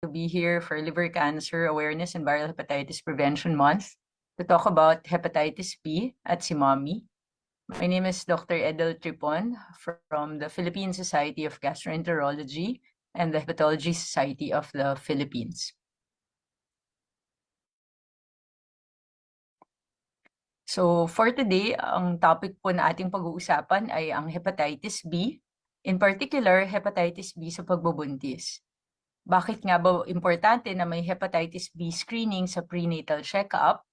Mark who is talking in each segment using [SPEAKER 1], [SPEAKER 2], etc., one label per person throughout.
[SPEAKER 1] to be here for Liver Cancer Awareness and Viral Hepatitis Prevention Month to talk about hepatitis B at si Mommy. My name is Dr. Edel Tripon from the Philippine Society of Gastroenterology and the Hepatology Society of the Philippines. So for today, ang topic po na ating pag-uusapan ay ang hepatitis B, in particular hepatitis B sa pagbubuntis. Bakit nga ba importante na may hepatitis B screening sa prenatal check-up?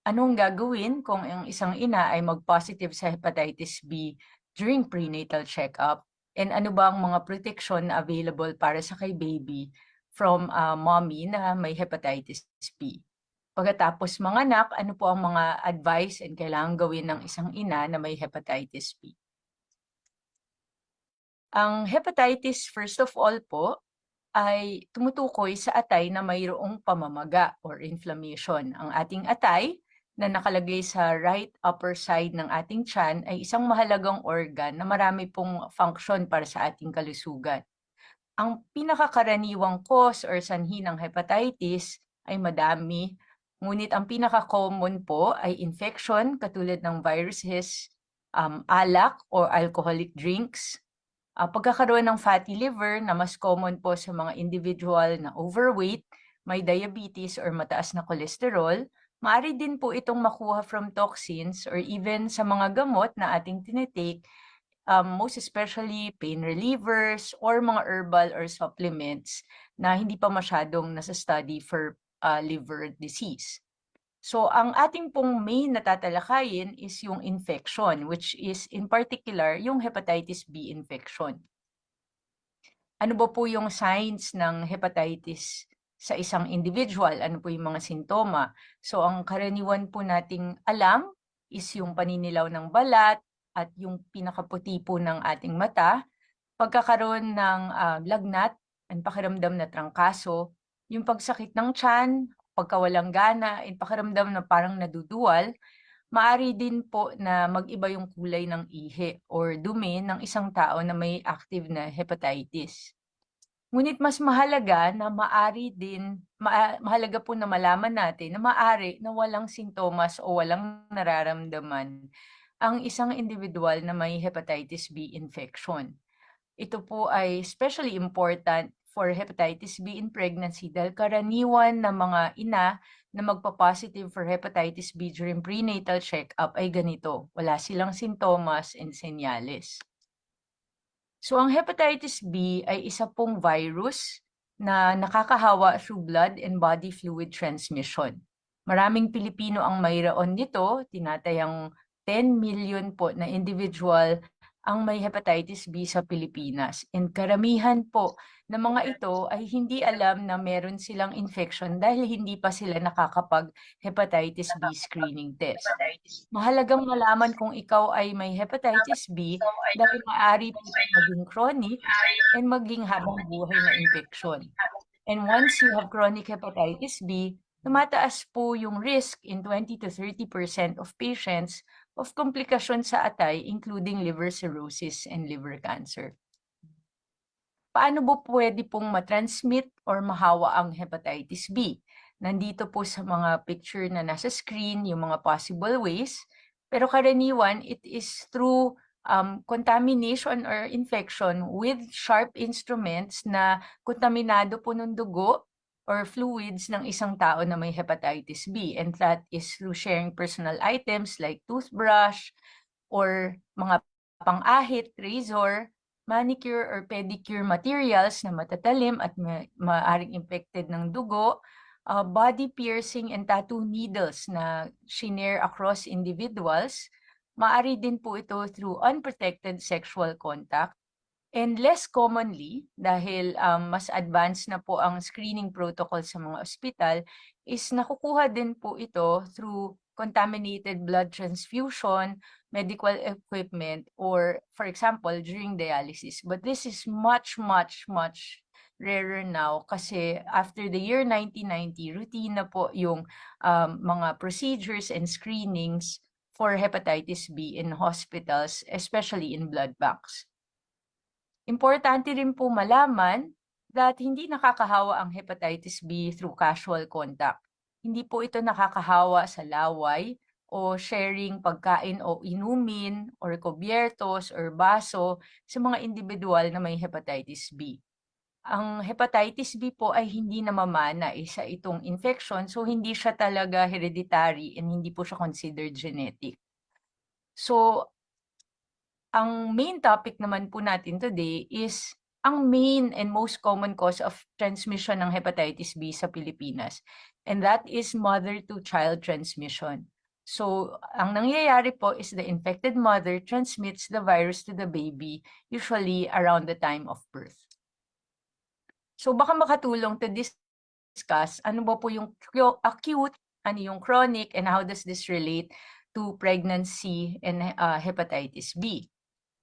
[SPEAKER 1] Anong gagawin kung ang isang ina ay mag-positive sa hepatitis B during prenatal check-up? And ano ba ang mga protection na available para sa kay baby from mommy na may hepatitis B? Pagkatapos manganak, ano po ang mga advice and kailangan gawin ng isang ina na may hepatitis B? Ang hepatitis, first of all po, ay tumutukoy sa atay na mayroong pamamaga or inflammation. Ang ating atay na nakalagay sa right upper side ng ating tiyan ay isang mahalagang organ na marami pong function para sa ating kalusugan. Ang pinakakaraniwang cause or sanhi ng hepatitis ay madami, ngunit ang pinaka-common po ay infection katulad ng viruses, alak or alcoholic drinks, pagkakaroon ng fatty liver na mas common po sa mga individual na overweight, may diabetes or mataas na cholesterol, maaari din po itong makuha from toxins or even sa mga gamot na ating tinitake, most especially pain relievers or mga herbal or supplements na hindi pa masyadong nasa-study for liver disease. So, ang ating pong main natatalakayin is yung infection, which is in particular yung hepatitis B infection. Ano ba po yung signs ng hepatitis sa isang individual? Ano po yung mga sintoma? So, ang karaniwan po nating alam is yung paninilaw ng balat at yung pinakaputi po ng ating mata, pagkakaroon ng lagnat and pakiramdam na trangkaso, yung pagsakit ng tiyan, pagkawalang gana, and pakiramdam na parang naduduwal, maaari din po na mag-iba yung kulay ng ihi or dumi ng isang tao na may active na hepatitis. Ngunit mas mahalaga na mahalaga po na malaman natin na maaari na walang sintomas o walang nararamdaman ang isang individual na may hepatitis B infection. Ito po ay especially important for hepatitis B in pregnancy dahil karaniwan ng mga ina na magpa-positive for hepatitis B during prenatal check-up ay ganito. Wala silang sintomas and senyales. So ang hepatitis B ay isa pong virus na nakakahawa through blood and body fluid transmission. Maraming Pilipino ang mayroon nito, tinatayang 10 million po na individual ang may hepatitis B sa Pilipinas. And karamihan po ng mga ito ay hindi alam na meron silang infection dahil hindi pa sila nakakapag-hepatitis B screening test. Mahalagang malaman kung ikaw ay may hepatitis B dahil maaari po maging chronic and maging habang buhay na infeksyon. And once you have chronic hepatitis B, tumataas po yung risk in 20 to 30% of patients of komplikasyon sa atay including liver cirrhosis and liver cancer. Paano po pwede pong matransmit or mahawa ang hepatitis B? Nandito po sa mga picture na nasa screen yung mga possible ways, pero karaniwan it is through contamination or infection with sharp instruments na kontaminado po ng dugo or fluids ng isang tao na may hepatitis B, and that is through sharing personal items like toothbrush or mga pang-ahit, razor, manicure or pedicure materials na matatalim at maaaring infected ng dugo, body piercing and tattoo needles na shinare across individuals. Maaari din po ito through unprotected sexual contact. And less commonly, dahil mas advanced na po ang screening protocol sa mga ospital, is nakukuha din po ito through contaminated blood transfusion, medical equipment, or for example, during dialysis. But this is much, much, much rarer now kasi after the year 1990, routine na po yung mga procedures and screenings for hepatitis B in hospitals, especially in blood banks. Importante rin po malaman that hindi nakakahawa ang hepatitis B through casual contact. Hindi po ito nakakahawa sa laway o sharing pagkain o inumin or kubyertos or baso sa mga individual na may hepatitis B. Ang hepatitis B po ay hindi namamana, isa itong infection, so hindi siya talaga hereditary and hindi po siya considered genetic. So, ang main topic naman po natin today is ang main and most common cause of transmission ng hepatitis B sa Pilipinas. And that is mother-to-child transmission. So, ang nangyayari po is the infected mother transmits the virus to the baby, usually around the time of birth. So, baka makatulong to discuss ano ba po yung acute, ano yung chronic, and how does this relate to pregnancy and hepatitis B.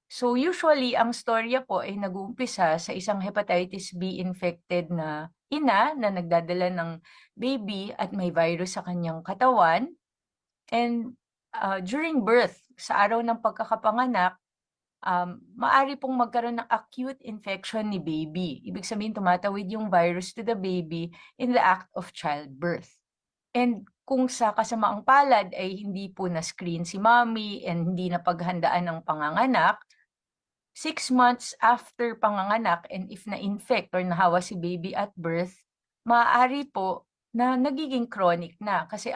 [SPEAKER 1] So usually, ang storya po ay nag-uumpisa sa isang hepatitis B infected na ina na nagdadala ng baby at may virus sa kanyang katawan. And during birth, sa araw ng pagkakapanganak, maari pong magkaroon ng acute infection ni baby. Ibig sabihin, tumatawid yung virus to the baby in the act of childbirth. And kung sa kasamaang palad ay hindi po na-screen si mommy and hindi na paghandaan ng panganganak, 6 months after panganganak and if na-infect or nahawa si baby at birth, maaari po na nagiging chronic na. Kasi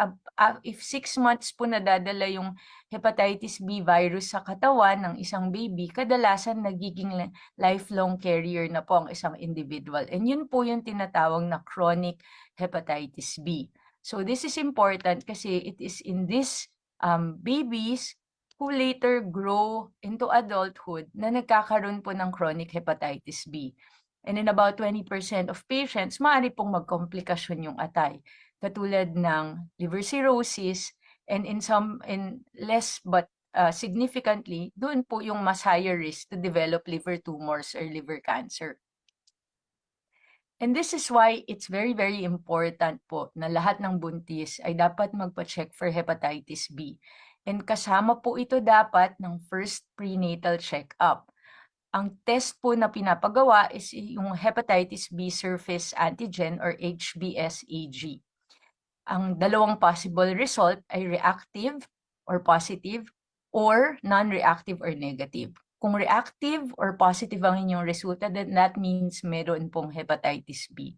[SPEAKER 1] if 6 months po nadadala yung hepatitis B virus sa katawan ng isang baby, kadalasan nagiging lifelong carrier na po ang isang individual. And yun po yung tinatawag na chronic hepatitis B. So this is important kasi it is in these babies who later grow into adulthood na nagkakaroon po ng chronic hepatitis B. And in about 20% of patients, maaari pong magkomplikasyon yung atay, katulad ng liver cirrhosis, and in less but significantly, doon po yung mas higher risk to develop liver tumors or liver cancer. And this is why it's very, very important po na lahat ng buntis ay dapat magpa-check for hepatitis B. And kasama po ito dapat ng first prenatal check-up. Ang test po na pinapagawa is yung hepatitis B surface antigen or HBsAg. Ang dalawang possible result ay reactive or positive or non-reactive or negative. Kung reactive or positive ang inyong resulta, then that means meron pong hepatitis B.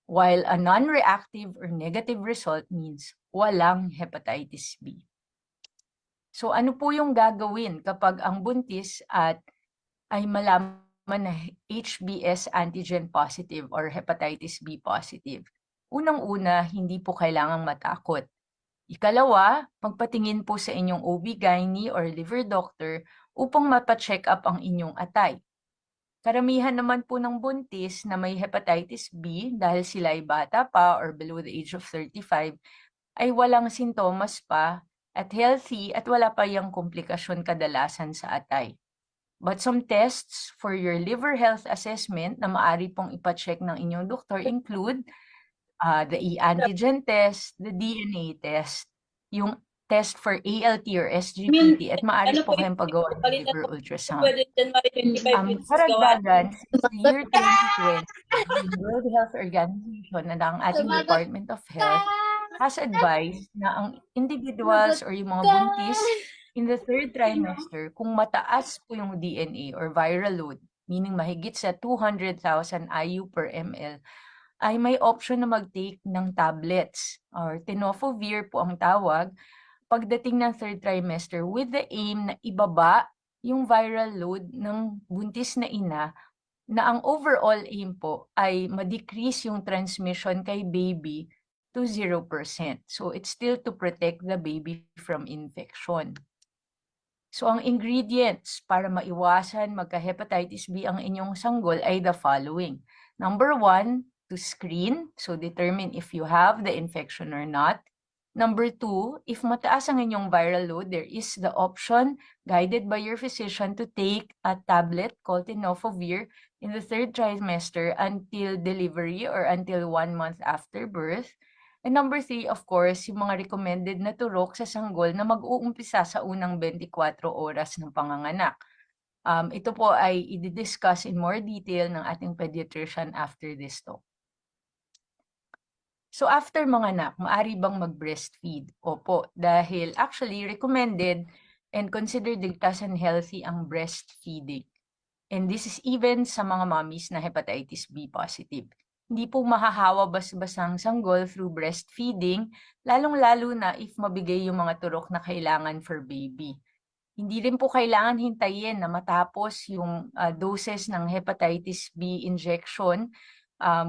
[SPEAKER 1] While a non-reactive or negative result means walang hepatitis B. So ano po yung gagawin kapag ang buntis ay malaman na HBs antigen positive or hepatitis B positive? Unang-una, hindi po kailangang matakot. Ikalawa, magpatingin po sa inyong OB/GYN or liver doctor upang mapa-check up ang inyong atay. Karamihan naman po ng buntis na may hepatitis B dahil sila ay bata pa or below the age of 35 ay walang sintomas pa at healthy at wala pa yung komplikasyon kadalasan sa atay. But some tests for your liver health assessment na maaari pong ipa-check ng inyong doktor include the e-antigen test, the DNA test, yung test for ALT or SGPT, at maaari po kayong pagawa ng liver ultrasound. Karagdagan, since the year 2020, the World Health Organization na ang ating Department of Health has advised na ang individuals or yung mga buntis in the 3rd trimester, kung mataas po yung DNA or viral load, meaning mahigit sa 200,000 IU per ml, ay may option na mag-take ng tablets or tenofovir po ang tawag pagdating ng 3rd trimester with the aim na ibaba yung viral load ng buntis na ina na ang overall aim po ay ma-decrease yung transmission kay baby to 0%. So it's still to protect the baby from infection. So ang ingredients para maiwasan magka-hepatitis B ang inyong sanggol ay the following. Number 1, to screen, so determine if you have the infection or not. Number 2, if mataas ang inyong viral load, there is the option guided by your physician to take a tablet called tenofovir in the 3rd trimester until delivery or until 1 month after birth. And number 3, of course, yung mga recommended na turok sa sanggol na mag-uumpisa sa unang 24 oras ng panganganak. Ito po ay i-discuss in more detail ng ating pediatrician after this talk. So after manganak, maaari bang mag-breastfeed? Opo, dahil actually recommended and considered ligtas and healthy ang breastfeeding. And this is even sa mga mommies na hepatitis B positive. Hindi po mahahawa bas-basang sanggol through breastfeeding, lalong-lalo na if mabigay yung mga turok na kailangan for baby. Hindi rin po kailangan hintayin na matapos yung doses ng hepatitis B injection,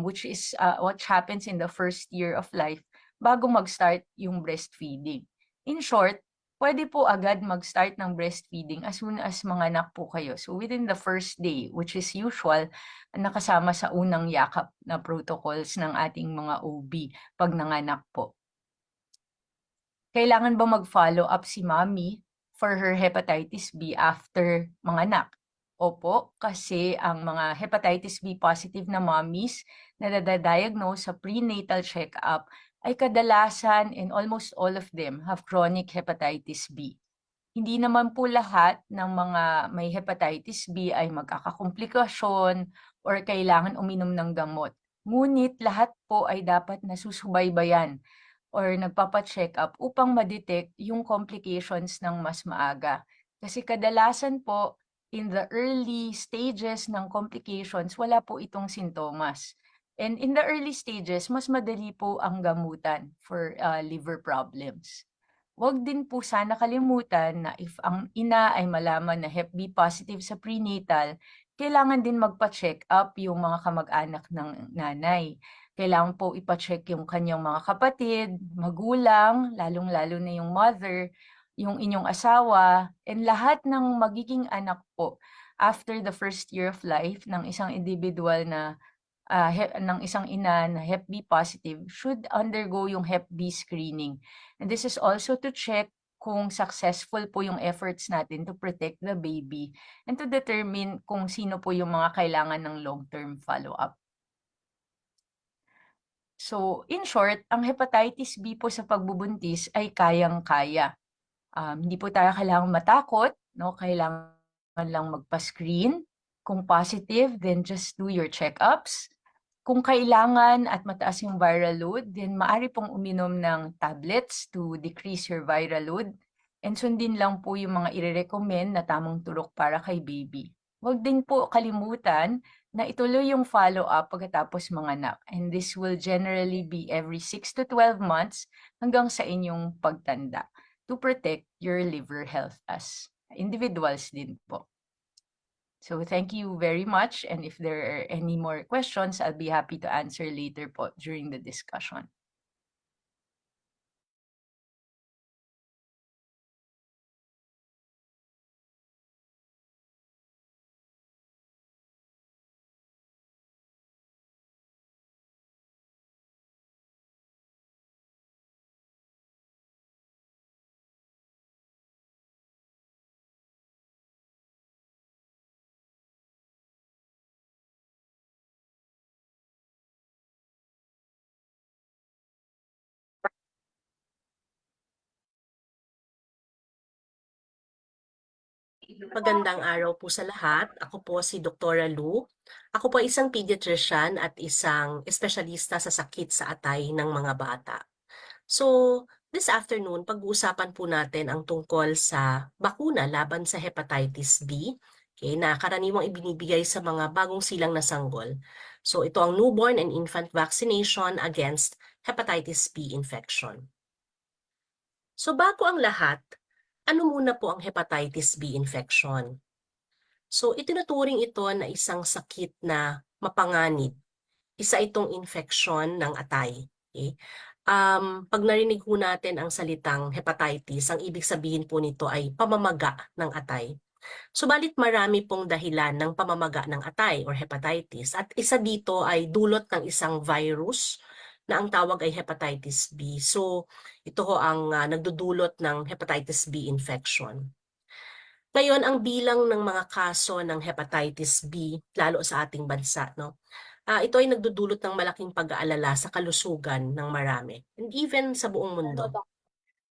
[SPEAKER 1] which is what happens in the first year of life, bago mag-start yung breastfeeding. In short, pwede po agad mag-start ng breastfeeding as soon as manganak po kayo. So within the first day, which is usual, nakasama sa unang yakap na protocols ng ating mga OB pag nanganak po. Kailangan ba mag-follow up si mommy for her hepatitis B after manganak? Opo, kasi ang mga hepatitis B positive na mommies na nadadiagnose sa prenatal check-up ay kadalasan and almost all of them have chronic hepatitis B. Hindi naman po lahat ng mga may hepatitis B ay magkakakomplikasyon or kailangan uminom ng gamot. Ngunit lahat po ay dapat nasusubaybayan or nagpapa-check up upang ma-detect yung complications ng mas maaga. Kasi kadalasan po, in the early stages ng complications, wala po itong sintomas. And in the early stages, mas madali po ang gamutan for liver problems. Huwag din po sana kalimutan na if ang ina ay malaman na Hep B positive sa prenatal, kailangan din magpa-check up yung mga kamag-anak ng nanay. Kailangan po ipa-check yung kanyang mga kapatid, magulang, lalong-lalo na yung mother, yung inyong asawa, and lahat ng magiging anak po after the first year of life ng isang individual na ng isang ina na Hep B positive should undergo yung Hep B screening. And this is also to check kung successful po yung efforts natin to protect the baby and to determine kung sino po yung mga kailangan ng long-term follow-up. So, in short, ang hepatitis B po sa pagbubuntis ay kayang-kaya. Hindi po tayo kailangang matakot, no? Kailangan lang magpa-screen. Kung positive, then just do your check-ups. Kung kailangan at mataas yung viral load, then maaari pong uminom ng tablets to decrease your viral load. And sundin lang po yung mga i-recommend na tamang turok para kay baby. Huwag din po kalimutan na ituloy yung follow-up pagkatapos manganak. And this will generally be every 6 to 12 months hanggang sa inyong pagtanda to protect your liver health as individuals din po. So thank you very much, and if there are any more questions, I'll be happy to answer later po during the discussion.
[SPEAKER 2] Magandang araw po sa lahat. Ako po si Dr. Lu. Ako po ay isang pediatrician at isang espesyalista sa sakit sa atay ng mga bata. So, this afternoon, pag-uusapan po natin ang tungkol sa bakuna laban sa hepatitis B, okay, na karaniwang ibinibigay sa mga bagong silang na sanggol. So, ito ang newborn and infant vaccination against hepatitis B infection. So, bago ang lahat, ano muna po ang hepatitis B infection? So, itinuturing ito na isang sakit na mapanganib. Isa itong infection ng atay. Okay? Pag narinig po natin ang salitang hepatitis, ang ibig sabihin po nito ay pamamaga ng atay. Subalit marami pong dahilan ng pamamaga ng atay or hepatitis at isa dito ay dulot ng isang virus na ang tawag ay hepatitis B. So, ito ho ang nagdudulot ng hepatitis B infection. Ngayon, ang bilang ng mga kaso ng hepatitis B, lalo sa ating bansa, no? Ito ay nagdudulot ng malaking pag-aalala sa kalusugan ng marami, and even sa buong mundo.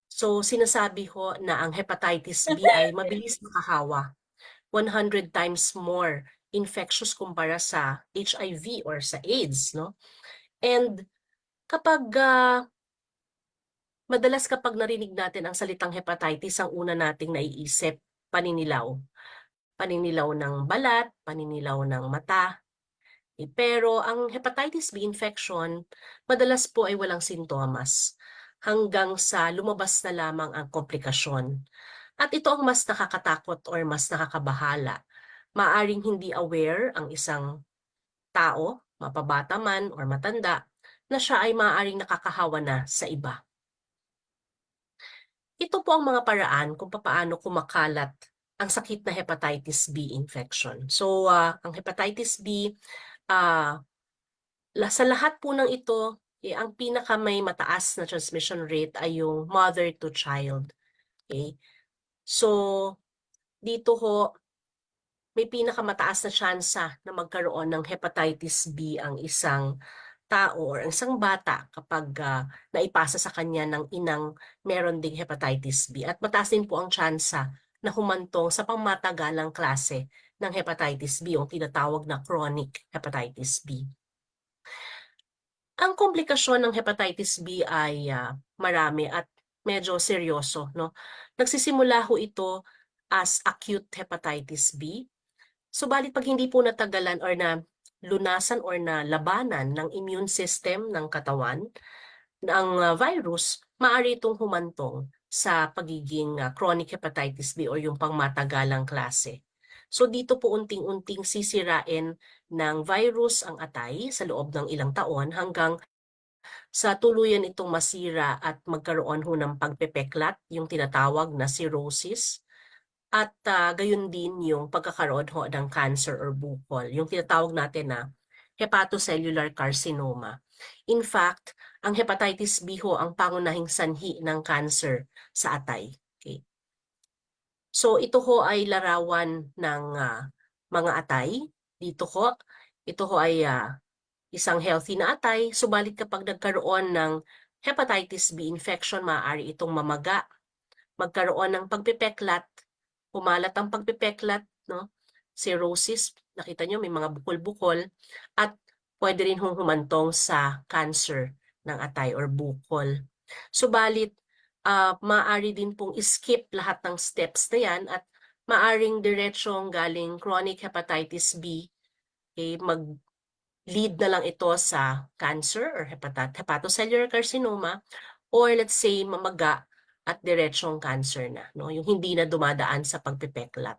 [SPEAKER 2] So, sinasabi ho na ang hepatitis B ay mabilis makahawa. 100 times more infectious kumpara sa HIV or sa AIDS, no? And kapag madalas kapag narinig natin ang salitang hepatitis, ang una nating naiisip, paninilaw. Paninilaw ng balat, paninilaw ng mata. Pero ang hepatitis B infection, madalas po ay walang sintomas hanggang sa lumabas na lamang ang komplikasyon. At ito ang mas nakakatakot or mas nakakabahala. Maaring hindi aware ang isang tao, mapabata man or matanda, na siya ay maaaring nakakahawa na sa iba. Ito po ang mga paraan kung papaano kumakalat ang sakit na hepatitis B infection. So, ang hepatitis B, ah, sa lahat po ng ito, ang pinaka may mataas na transmission rate ay yung mother to child. Okay? So, dito ho, may pinakamataas na tsansa na magkaroon ng hepatitis B ang isang tao or isang bata kapag naipasa sa kanya ng inang meron ding hepatitis B. At mataas din po ang tsansa na humantong sa pangmatagalang klase ng hepatitis B, o tinatawag na chronic hepatitis B. Ang komplikasyon ng hepatitis B ay marami at medyo seryoso, no? Nagsisimula ho ito as acute hepatitis B. Subalit pag hindi po natagalan or na lunasan or na labanan ng immune system ng katawan, ng virus, maaari itong humantong sa pagiging chronic hepatitis B o yung pangmatagalang klase. So dito po unting-unting sisirain ng virus ang atay sa loob ng ilang taon hanggang sa tuluyan itong masira at magkaroon ho ng pagpepeklat, yung tinatawag na cirrhosis, at gayon din yung pagkakaroon ho ng cancer or bukol, yung tinatawag natin na hepatocellular carcinoma. In fact, ang hepatitis B ho ang pangunahing sanhi ng cancer sa atay. Okay. So ito ho ay larawan ng mga atay. Dito ho, ito ho ay isang healthy na atay, subalit kapag nagkaroon ng hepatitis B infection, maaari itong mamaga, magkaroon ng pagpipeklat, pumalat ang pagpipeklat, no? Cirrhosis, nakita nyo may mga bukol-bukol, at pwede rin humantong sa cancer ng atay or bukol. Subalit, maaari din pong skip lahat ng steps na yan at maaring diretsong galing chronic hepatitis B, okay, lead na lang ito sa cancer or hepatocellular carcinoma, or let's say mamaga at diretsong cancer na, no? Yung hindi na dumadaan sa pagpipeklat.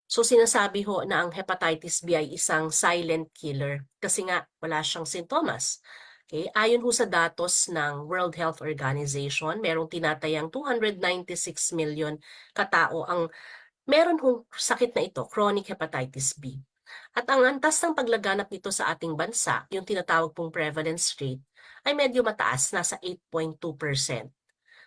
[SPEAKER 2] So sinasabi ho na ang hepatitis B ay isang silent killer kasi nga wala siyang sintomas. Okay? Ayon ho sa datos ng World Health Organization, merong tinatayang 296 million katao ang meron hong sakit na ito, chronic hepatitis B. At ang antas ng paglaganap nito sa ating bansa, yung tinatawag pong prevalence rate, ay medyo mataas, nasa 8.2%.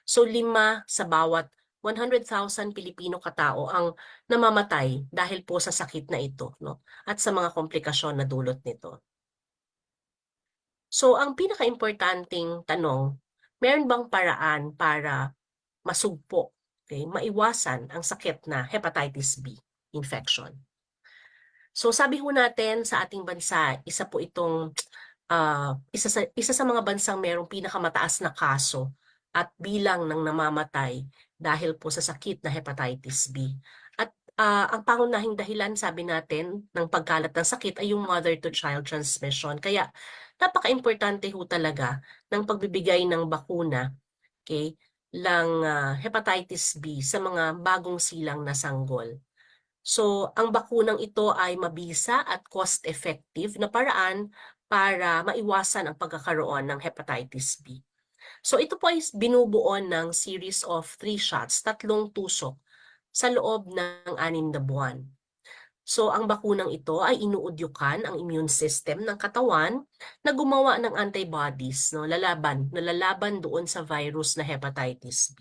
[SPEAKER 2] So 5 sa bawat 100,000 Pilipino katao ang namamatay dahil po sa sakit na ito, no? At sa mga komplikasyon na dulot nito. So ang pinaka-importanting tanong, meron bang paraan para masugpo, okay, maiwasan ang sakit na hepatitis B infection? So sabi ho natin sa ating bansa, isa po itong isa sa mga bansang merong pinakamataas na kaso at bilang ng namamatay dahil po sa sakit na hepatitis B. At ang pangunahing dahilan, sabi natin, ng pagkalat ng sakit ay yung mother-to-child transmission. Kaya napaka-importante ho talaga ng pagbibigay ng bakuna, okay, ng hepatitis B sa mga bagong silang na sanggol. So, ang bakunang ito ay mabisa at cost-effective na paraan para maiwasan ang pagkakaroon ng hepatitis B. So, ito po ay binubuo ng series of 3 shots, 3 tusok sa loob ng 6 na buwan. So, ang bakunang ito ay inuudyukan ang immune system ng katawan na gumawa ng antibodies, no, nalalaban doon sa virus na hepatitis B.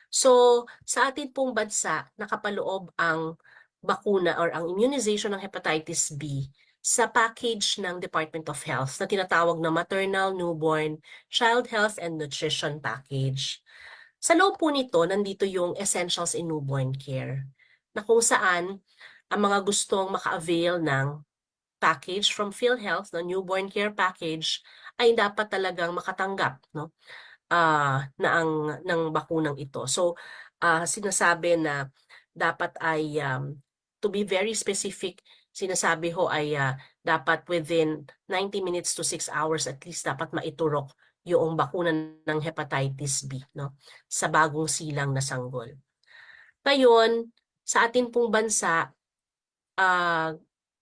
[SPEAKER 2] So, sa atin pong bansa, nakapaloob ang bakuna or ang immunization ng hepatitis B sa package ng Department of Health na tinatawag na Maternal, Newborn, Child Health and Nutrition Package. Sa loob po nito, nandito yung Essentials in Newborn Care, na kung saan ang mga gustong maka-avail ng package from PhilHealth, no, newborn care package, ay dapat talagang makatanggap, no, ng bakunang ito. So, sinasabi na dapat ay, to be very specific, sinasabi ho ay dapat within 90 minutes to 6 hours at least dapat maiturok yung bakuna ng hepatitis B, no, sa bagong silang na sanggol. Ngayon, sa atin pong bansa, ah,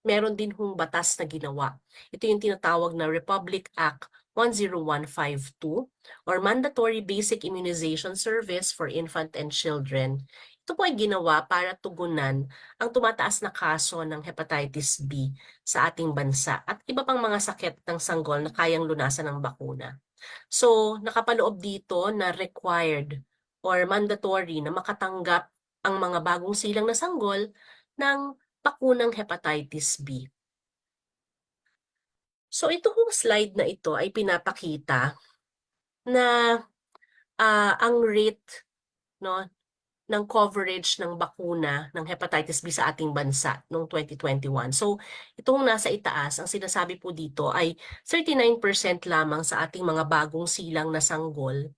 [SPEAKER 2] meron din hong batas na ginawa. Ito yung tinatawag na Republic Act 10152 or Mandatory Basic Immunization Service for Infant and Children. Ito po ay ginawa para tugunan ang tumataas na kaso ng hepatitis B sa ating bansa at iba pang mga sakit ng sanggol na kayang lunasan ng bakuna. So, nakapaloob dito na required or mandatory na makatanggap ang mga bagong silang na sanggol ng bakunang hepatitis B. So ito hong slide na ito ay pinapakita na ang rate, no, ng coverage ng bakuna ng hepatitis B sa ating bansa noong 2021. So itong nasa itaas, ang sinasabi po dito ay 39% lamang sa ating mga bagong silang na sanggol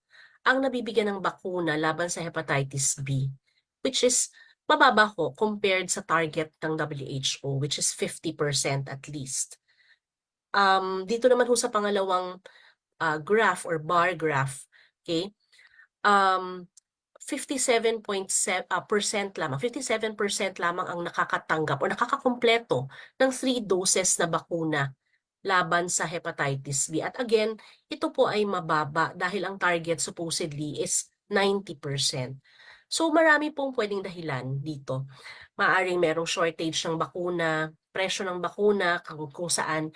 [SPEAKER 2] ang nabibigyan ng bakuna laban sa hepatitis B, which is mababa ho compared sa target ng WHO, which is 50% at least. Dito naman ho sa pangalawang graph or bar graph, okay? 57% lamang, 57% lamang ang nakakatanggap o nakakakumpleto ng 3 doses na bakuna laban sa hepatitis B. At again, ito po ay mababa dahil ang target supposedly is 90%. So marami pong pwedeng dahilan dito. Maaring merong shortage ng bakuna, presyo ng bakuna, kung saan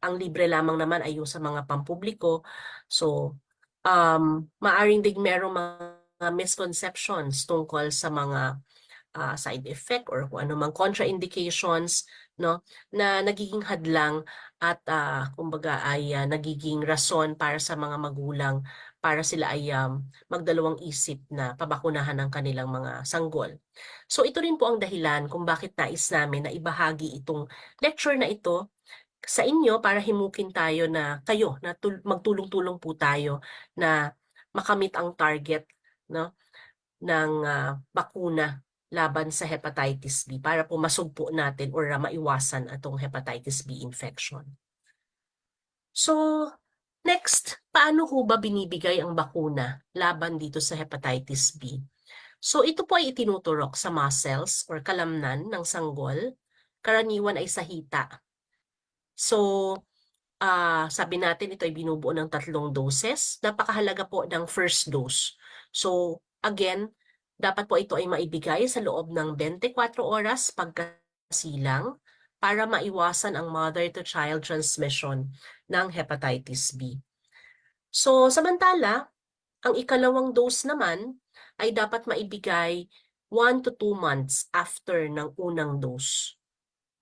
[SPEAKER 2] ang libre lamang naman ay yung sa mga pampubliko. So, maaring din merong mga misconceptions tungkol sa mga side effect or kung ano mang contraindications, no, na nagiging hadlang at kumbaga ay nagiging rason para sa mga magulang para sila ay magdalawang isip na pabakunahan ng kanilang mga sanggol. So ito rin po ang dahilan kung bakit nais namin na ibahagi itong lecture na ito sa inyo para himukin tayo na kayo na magtulong-tulong po tayo na makamit ang target, no, ng bakuna laban sa hepatitis B para po masugpo natin or maiwasan atong hepatitis B infection. So, next, paano ho ba binibigay ang bakuna laban dito sa hepatitis B? So, ito po ay itinuturok sa muscles or kalamnan ng sanggol. Karaniwan ay sa hita. So, sabi natin ito ay binubuo ng 3 doses. Napakahalaga po ng first dose. So, again, dapat po ito ay maibigay sa loob ng 24 oras pagkasilang para maiwasan ang mother-to-child transmission ng hepatitis B. So, samantala, ang ikalawang dose naman ay dapat maibigay 1 to 2 months after ng unang dose.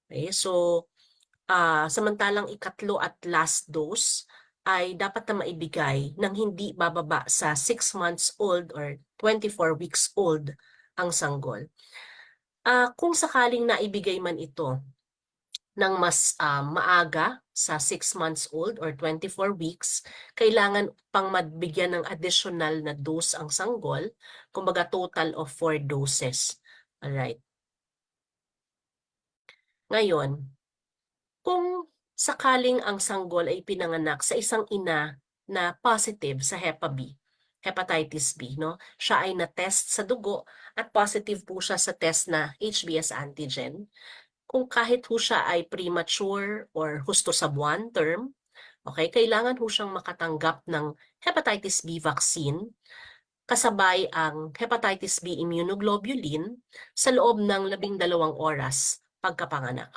[SPEAKER 2] Okay, so samantalang ikatlo at last dose ay dapat na maibigay ng hindi bababa sa 6 months old or 24 weeks old ang sanggol. Kung sakaling naibigay man ito ng mas maaga sa 6 months old or 24 weeks, kailangan pang mabigyan ng additional na dose ang sanggol, kumbaga total of 4 doses. Alright. Ngayon, kung sakaling ang sanggol ay pinanganak sa isang ina na positive sa hepatitis B, no? Siya ay na-test sa dugo at positive po siya sa test na HBs antigen. Kung kahit ho siya ay premature or husto sa buwan term, okay, kailangan ho siyang makatanggap ng hepatitis B vaccine kasabay ang hepatitis B immunoglobulin sa loob ng 12 oras pagkapanganak.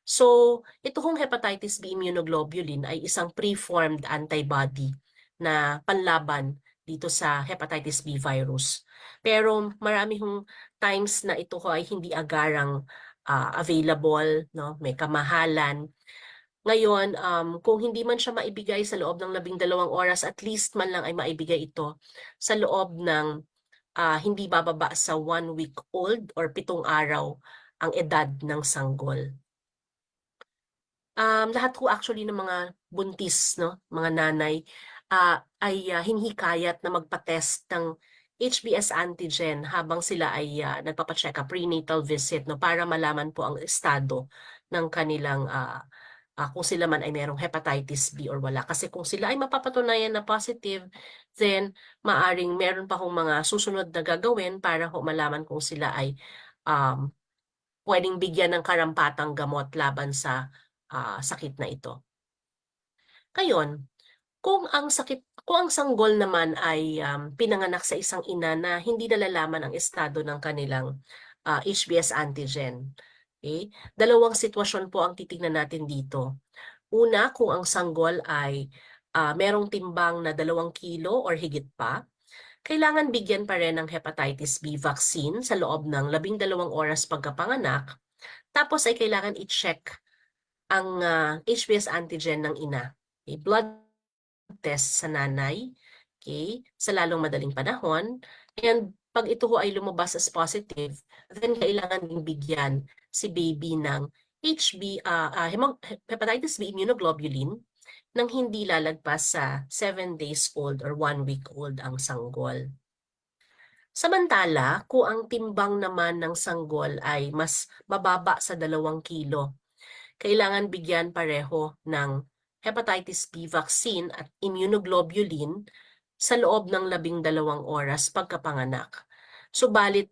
[SPEAKER 2] So, ito hong hepatitis B immunoglobulin ay isang preformed antibody na panlaban dito sa hepatitis B virus. Pero marami hong times na ito ho ay hindi agarang available, no? May kamahalan. Ngayon, kung hindi man siya maibigay sa loob ng 12 oras, at least man lang ay maibigay ito sa loob ng hindi bababa sa 1 week old or 7 araw ang edad ng sanggol. Lahat po actually ng mga buntis 'no, mga nanay, ay hinihikayat na magpa-test ng HBs antigen habang sila ay nagpapa-check-up, prenatal visit 'no, para malaman po ang estado ng kanilang, kung sila man ay merong hepatitis B or wala. Kasi kung sila ay mapapatunayan na positive, then maaring meron pa hong mga susunod na gagawin para ho malaman kung sila ay, um, puwedeng bigyan ng karampatang gamot laban sa sakit na ito. Ngayon, kung ang sanggol naman ay pinanganak sa isang ina na hindi nalalaman ang estado ng kanilang HBs antigen. Okay? Dalawang sitwasyon po ang titingnan natin dito. Una, kung ang sanggol ay merong timbang na 2 kilo or higit pa, kailangan bigyan pa rin ng hepatitis B vaccine sa loob ng 12 oras pagkapanganak. Tapos ay kailangan i-check ang HBs antigen ng ina. Okay, blood test sa nanay, okay, sa lalong madaling panahon. And pag ito ho ay lumabas as positive, then kailangan ding bigyan si baby ng hepatitis B immunoglobulin nang hindi lalagpas sa 7 days old or 1 week old ang sanggol. Samantala, kung ang timbang naman ng sanggol ay mas mababa sa 2 kilo, kailangan bigyan pareho ng hepatitis B vaccine at immunoglobulin sa loob ng 12 oras pagkapanganak. Subalit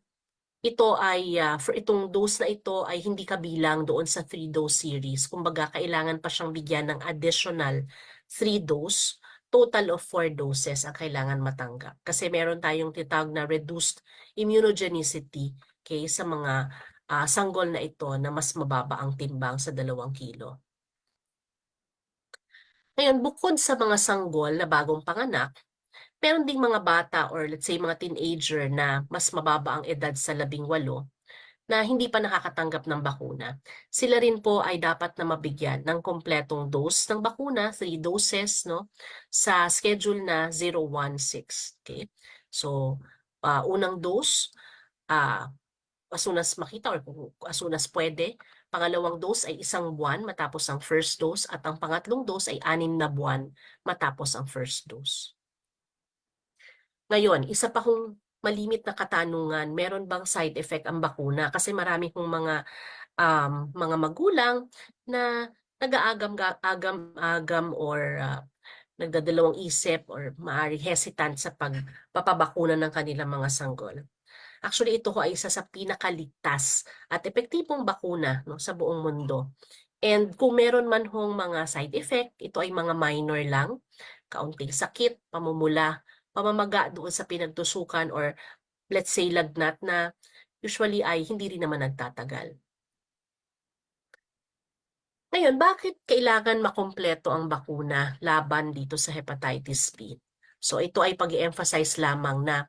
[SPEAKER 2] ito ay, for itong dose na ito ay hindi kabilang doon sa 3-dose series. Kumbaga, kailangan pa siyang bigyan ng additional 3 dose. Total of 4 doses ang kailangan matanggap. Kasi meron tayong tinatawag na reduced immunogenicity, okay, sa mga sanggol na ito na mas mababa ang timbang sa 2 kilo. Ngayon, bukod sa mga sanggol na bagong panganak, meron ding mga bata or let's say mga teenager na mas mababa ang edad sa 18 na hindi pa nakakatanggap ng bakuna. Sila rin po ay dapat na mabigyan ng kompletong dose ng bakuna, 3 doses, no, sa schedule na 016. Okay? So, unang dose, as soon as makita or as soon as pwede. Pangalawang dose ay 1 buwan matapos ang first dose at ang pangatlong dose ay 6 na buwan matapos ang first dose. Ngayon, isa pa kong malimit na katanungan, meron bang side effect ang bakuna? Kasi marami kong mga magulang na nag-aagam-agam or nagdadalawang isip or maaaring hesitant sa pagpapabakuna ng kanilang mga sanggol. Actually, ito ho ay isa sa pinakaligtas at epektibong bakuna, no, sa buong mundo. And kung meron man hong mga side effect, ito ay mga minor lang, kaunting sakit, pamumula, pamamaga doon sa pinagtusukan or let's say lagnat na usually ay hindi rin naman nagtatagal. Ngayon, bakit kailangan makumpleto ang bakuna laban dito sa hepatitis B? So ito ay pag-i-emphasize lamang na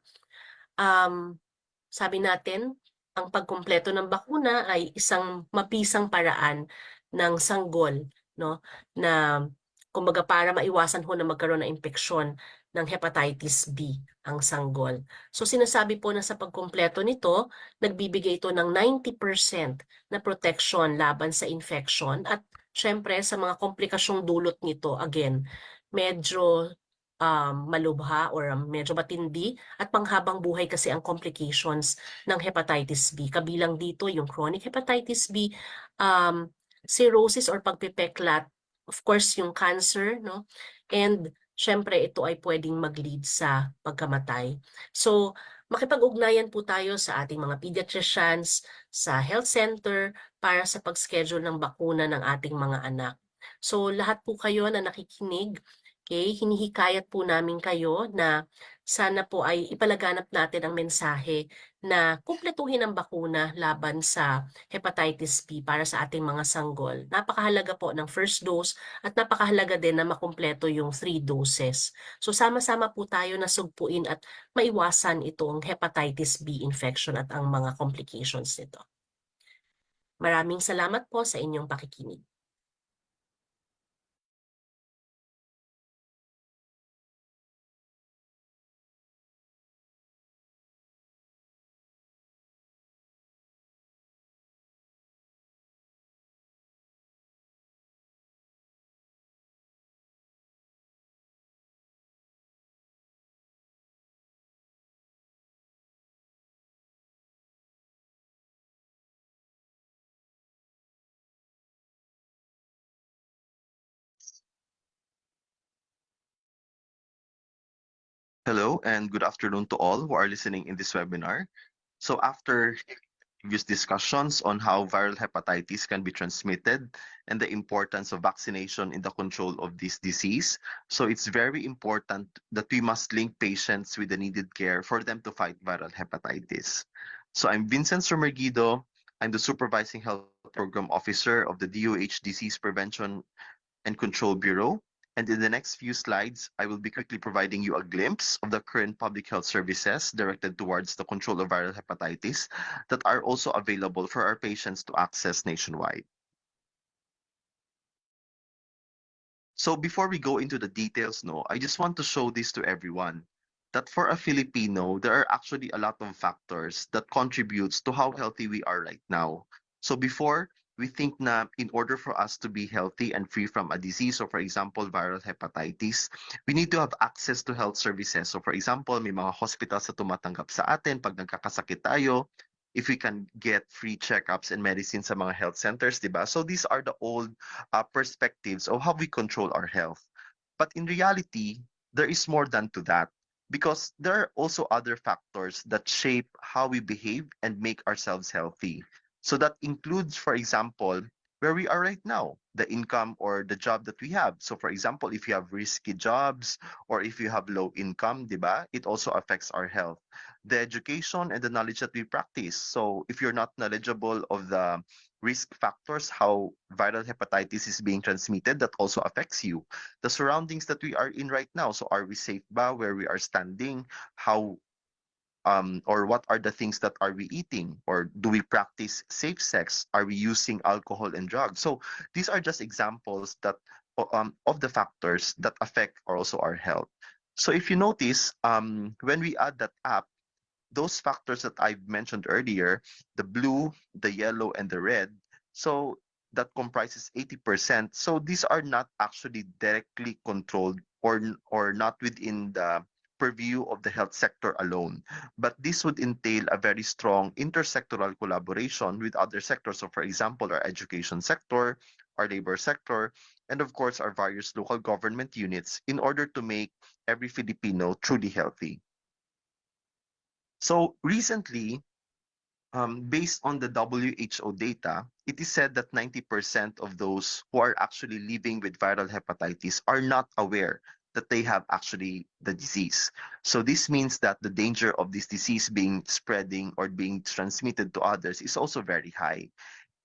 [SPEAKER 2] sabi natin, ang pagkumpleto ng bakuna ay isang mabisang paraan ng sanggol, no, na kumbaga para maiwasan ho na magkaroon ng impeksyon ng hepatitis B ang sanggol. So sinasabi po na sa pagkumpleto nito, nagbibigay ito ng 90% na protection laban sa infection at syempre sa mga komplikasyong dulot nito, again, medyo malubha or medyo matindi at panghabang buhay kasi ang complications ng hepatitis B. Kabilang dito yung chronic hepatitis B, cirrhosis or pagpipeklat, of course yung cancer, no? And syempre ito ay pwedeng mag-lead sa pagkamatay. So makipag-ugnayan po tayo sa ating mga pediatricians, sa health center para sa pag-schedule ng bakuna ng ating mga anak. So lahat po kayo na nakikinig, okay, hinihikayat po namin kayo na sana po ay ipalaganap natin ang mensahe na kumpletuhin ang bakuna laban sa hepatitis B para sa ating mga sanggol. Napakahalaga po ng first dose at napakahalaga din na makumpleto yung 3 doses. So sama-sama po tayo na sugpuin at maiwasan itong hepatitis B infection at ang mga complications nito. Maraming salamat po sa inyong pakikinig.
[SPEAKER 3] Hello and good afternoon to all who are listening in this webinar. So after previous discussions on how viral hepatitis can be transmitted and the importance of vaccination in the control of this disease, so it's very important that we must link patients with the needed care for them to fight viral hepatitis. So I'm Vincent Sumergido. I'm the Supervising Health Program Officer of the DOH Disease Prevention and Control Bureau. And in the next few slides, I will be quickly providing you a glimpse of the current public health services directed towards the control of viral hepatitis that are also available for our patients to access nationwide. So before we go into the details, I just want to show this to everyone that for a Filipino, there are actually a lot of factors that contributes to how healthy we are right now. So before, we think na in order for us to be healthy and free from a disease, so for example, viral hepatitis, we need to have access to health services. So for example, may mga hospitals na tumatanggap sa atin pag nagkakasakit tayo, if we can get free checkups and medicine sa mga health centers, di ba? So these are the old perspectives of how we control our health. But in reality, there is more than to that because there are also other factors that shape how we behave and make ourselves healthy. So that includes, for example, where we are right now, the income or the job that we have. So for example, if you have risky jobs or if you have low income, diba, it also affects our health. The education and the knowledge that we practice. So if you're not knowledgeable of the risk factors, how viral hepatitis is being transmitted, that also affects you. The surroundings that we are in right now. So are we safe ba where we are standing? How or what are the things that are we eating? Or do we practice safe sex? Are we using alcohol and drugs? So these are just examples that of the factors that affect also our health. So if you notice, when we add that up, those factors that I've mentioned earlier, the blue, the yellow, and the red, so that comprises 80%. So these are not actually directly controlled or not within the purview of the health sector alone. But this would entail a very strong intersectoral collaboration with other sectors. So for example, our education sector, our labor sector, and of course our various local government units in order to make every Filipino truly healthy. So recently, based on the WHO data, it is said that 90% of those who are actually living with viral hepatitis are not aware that they have actually the disease. So this means that the danger of this disease being spreading or being transmitted to others is also very high.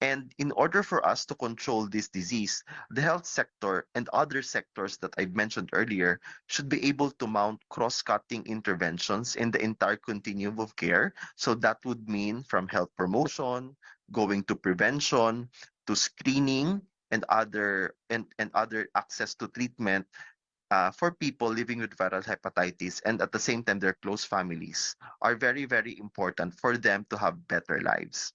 [SPEAKER 3] And in order for us to control this disease, the health sector and other sectors that I mentioned earlier should be able to mount cross-cutting interventions in the entire continuum of care. So that would mean from health promotion, going to prevention, to screening, and other access to treatment for people living with viral hepatitis and at the same time their close families are very, very important for them to have better lives.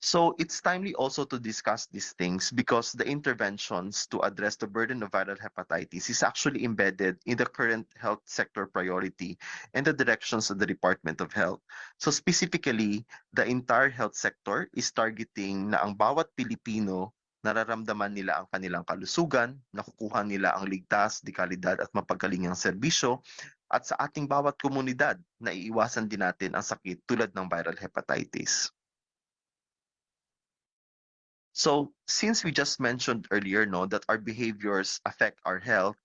[SPEAKER 3] So it's timely also to discuss these things because the interventions to address the burden of viral hepatitis is actually embedded in the current health sector priority and the directions of the Department of Health. So specifically, the entire health sector is targeting na ang bawat Pilipino nararamdaman nila ang kanilang kalusugan, nakukuha nila ang ligtas, de kalidad at mapagalingang serbisyo, at sa ating bawat komunidad na iiwasan din natin ang sakit tulad ng viral hepatitis. So since we just mentioned earlier, that our behaviors affect our health,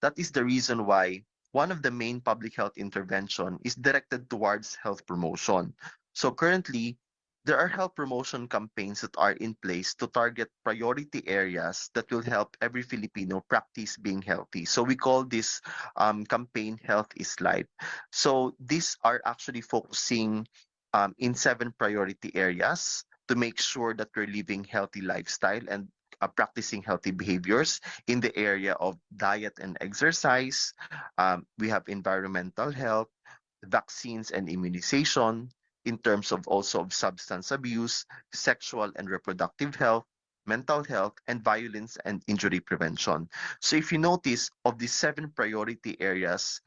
[SPEAKER 3] that is the reason why one of the main public health intervention is directed towards health promotion. So currently, there are health promotion campaigns that are in place to target priority areas that will help every Filipino practice being healthy. So we call this campaign Health is Life. So these are actually focusing in 7 priority areas to make sure that we're living healthy lifestyle and practicing healthy behaviors in the area of diet and exercise. We have environmental health, vaccines and immunization, in terms of also of substance abuse, sexual and reproductive health, mental health, and violence and injury prevention. So if you notice, of the 7 priority areas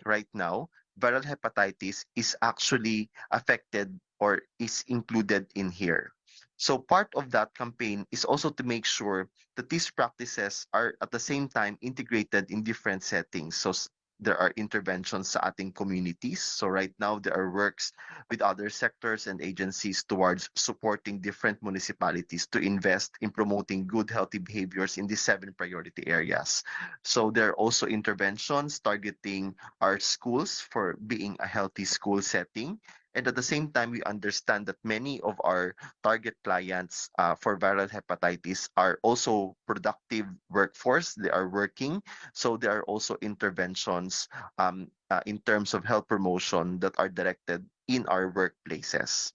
[SPEAKER 3] right now, viral hepatitis is actually affected or is included in here. So part of that campaign is also to make sure that these practices are at the same time integrated in different settings. So there are interventions sa ating communities. So right now, there are works with other sectors and agencies towards supporting different municipalities to invest in promoting good, healthy behaviors in these 7 priority areas. So there are also interventions targeting our schools for being a healthy school setting. And at the same time, we understand that many of our target clients for viral hepatitis are also productive workforce. They are working. So there are also interventions in terms of health promotion that are directed in our workplaces.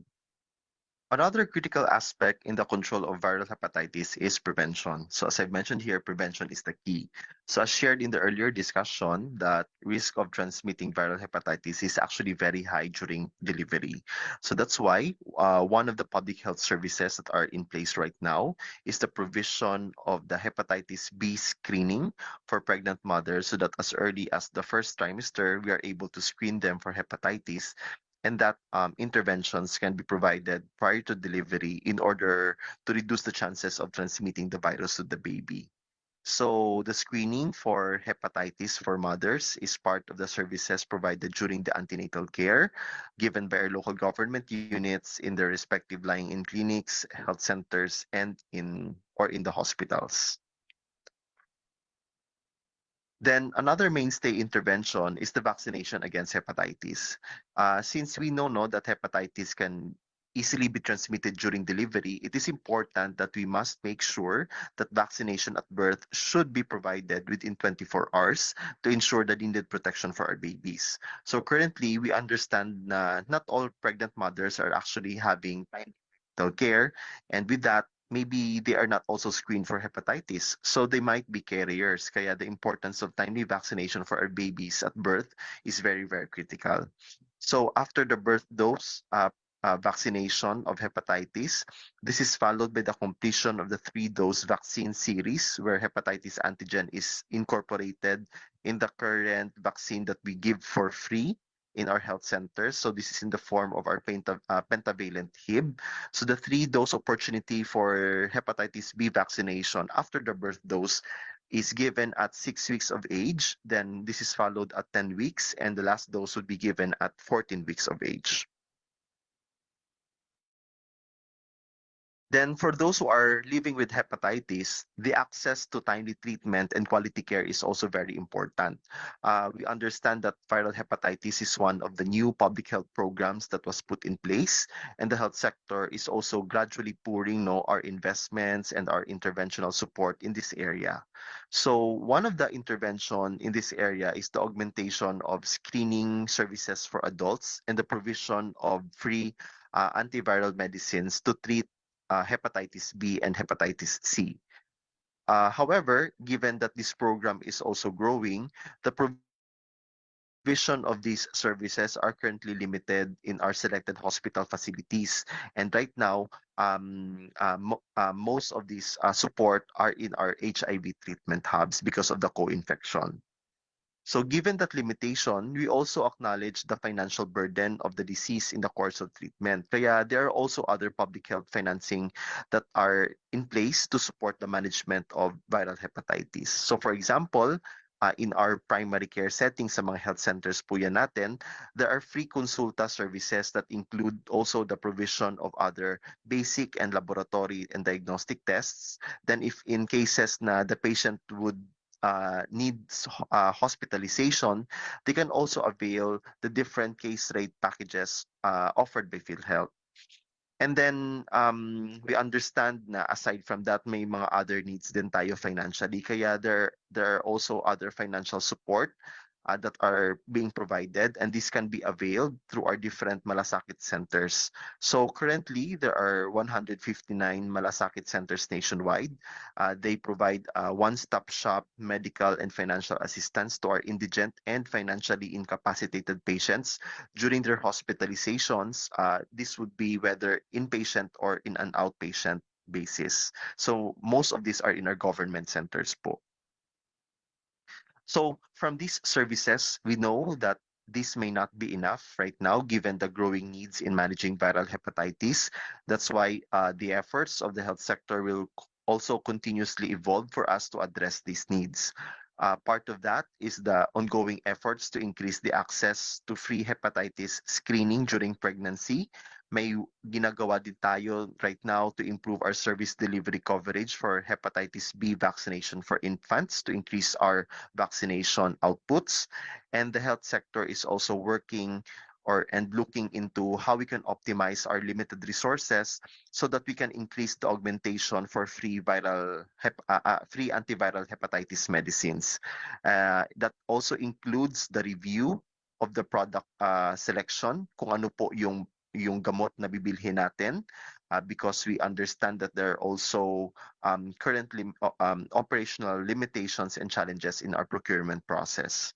[SPEAKER 3] Another critical aspect in the control of viral hepatitis is prevention. So as I've mentioned here, prevention is the key. So as shared in the earlier discussion, that risk of transmitting viral hepatitis is actually very high during delivery. So that's why one of the public health services that are in place right now is the provision of the hepatitis B screening for pregnant mothers, so that as early as the first trimester, we are able to screen them for hepatitis, and that interventions can be provided prior to delivery in order to reduce the chances of transmitting the virus to the baby. So the screening for hepatitis for mothers is part of the services provided during the antenatal care given by our local government units in their respective lying-in clinics, health centers, and in the hospitals. Then another mainstay intervention is the vaccination against hepatitis. Since we know no, that hepatitis can easily be transmitted during delivery, it is important that we must make sure that vaccination at birth should be provided within 24 hours to ensure the needed protection for our babies. So currently, we understand na not all pregnant mothers are actually having prenatal care, and with that, maybe they are not also screened for hepatitis. So they might be carriers. Kaya the importance of timely vaccination for our babies at birth is very, very critical. So after the birth dose, vaccination of hepatitis. This is followed by the completion of the 3-dose vaccine series where hepatitis antigen is incorporated in the current vaccine that we give for free in our health centers. So this is in the form of our pentavalent Hib. So the 3-dose opportunity for hepatitis B vaccination after the birth dose is given at 6 weeks of age. Then this is followed at 10 weeks, and the last dose would be given at 14 weeks of age. Then for those who are living with hepatitis, the access to timely treatment and quality care is also very important. We understand that viral hepatitis is one of the new public health programs that was put in place, and the health sector is also gradually pouring our investments and our interventional support in this area. So one of the intervention in this area is the augmentation of screening services for adults and the provision of free antiviral medicines to treat hepatitis B and hepatitis C. However, given that this program is also growing, the provision of these services are currently limited in our selected hospital facilities. And right now, most of these support are in our HIV treatment hubs because of the co-infection. So given that limitation, we also acknowledge the financial burden of the disease in the course of treatment. Kaya there are also other public health financing that are in place to support the management of viral hepatitis. So for example, in our primary care settings sa mga health centers po yan natin, there are free consulta services that include also the provision of other basic and laboratory and diagnostic tests. Then if in cases na the patient would needs hospitalization, they can also avail the different case rate packages offered by PhilHealth. And then we understand na aside from that, may mga other needs din tayo financially. Kaya there are also other financial support that are being provided, and this can be availed through our different malasakit centers. So currently, there are 159 malasakit centers nationwide. They provide one-stop shop medical and financial assistance to our indigent and financially incapacitated patients during their hospitalizations. This would be whether inpatient or in an outpatient basis. So most of these are in our government centers po. So from these services, we know that this may not be enough right now given the growing needs in managing viral hepatitis. That's why the efforts of the health sector will also continuously evolve for us to address these needs. Part of that is the ongoing efforts to increase the access to free hepatitis screening during pregnancy. May ginagawa din tayo right now to improve our service delivery coverage for hepatitis B vaccination for infants to increase our vaccination outputs. And the health sector is also working and looking into how we can optimize our limited resources so that we can increase the augmentation for free antiviral hepatitis medicines. That also includes the review of the product selection, kung ano po yung gamot na bibilhin natin, because we understand that there are also currently operational limitations and challenges in our procurement process.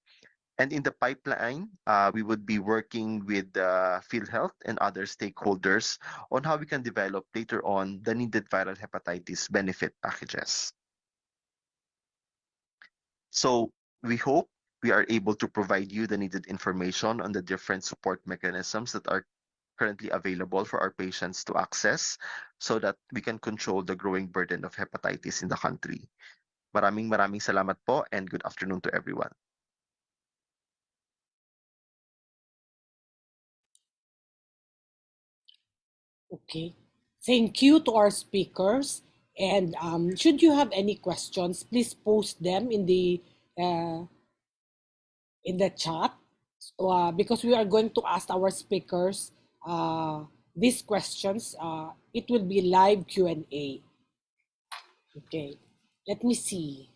[SPEAKER 3] And in the pipeline, we would be working with PhilHealth and other stakeholders on how we can develop later on the needed viral hepatitis benefit packages. So we hope we are able to provide you the needed information on the different support mechanisms that are currently available for our patients to access so that we can control the growing burden of hepatitis in the country. Maraming salamat po and good afternoon to everyone.
[SPEAKER 4] Okay. Thank you to our speakers. And should you have any questions, please post them in the chat because we are going to ask our speakers these questions. It will be live Q&A. Okay. Let me see.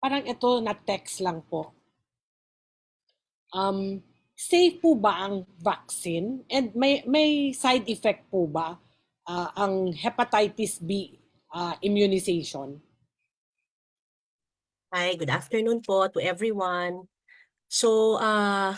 [SPEAKER 4] Parang ito na text lang po. Safe po ba ang vaccine? And may side effect po ba ang hepatitis B immunization?
[SPEAKER 2] Hi, good afternoon po to everyone. So,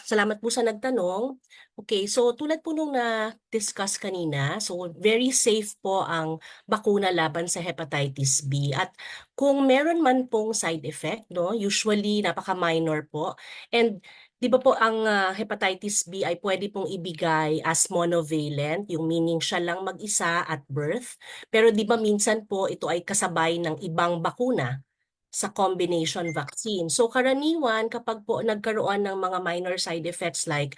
[SPEAKER 2] salamat po sa nagtanong. Okay, so tulad po nung na-discuss kanina, so very safe po ang bakuna laban sa hepatitis B. At kung meron man pong side effect, no, usually napaka-minor po. And di ba po ang hepatitis B ay pwede pong ibigay as monovalent, yung meaning siya lang mag-isa at birth. Pero di ba minsan po ito ay kasabay ng ibang bakuna sa combination vaccine. So karaniwan kapag po nagkaroon ng mga minor side effects like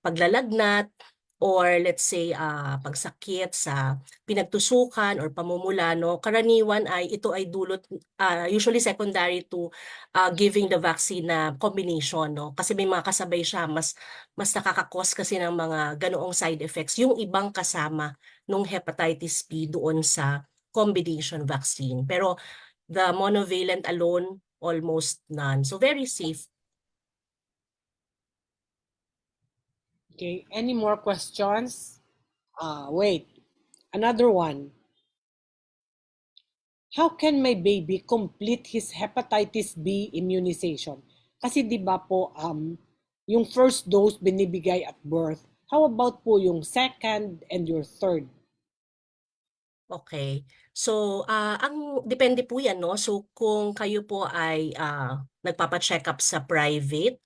[SPEAKER 2] paglalagnat or let's say pagsakit sa pinagtusukan or pamumula, no, karaniwan ay ito ay dulot usually secondary to giving the vaccine na combination, no, kasi may mga kasabay siya, mas nakakakos kasi ng mga ganoong side effects yung ibang kasama nung hepatitis B doon sa combination vaccine. Pero the monovalent alone, almost none. So very safe.
[SPEAKER 4] Okay, any more questions? Wait, another one. How can my baby complete his hepatitis B immunization? Kasi di ba po, yung first dose binibigay at birth. How about po yung second and your third?
[SPEAKER 2] Okay. So, ang depende po yan, no? So, kung kayo po ay nagpapa-check up sa private,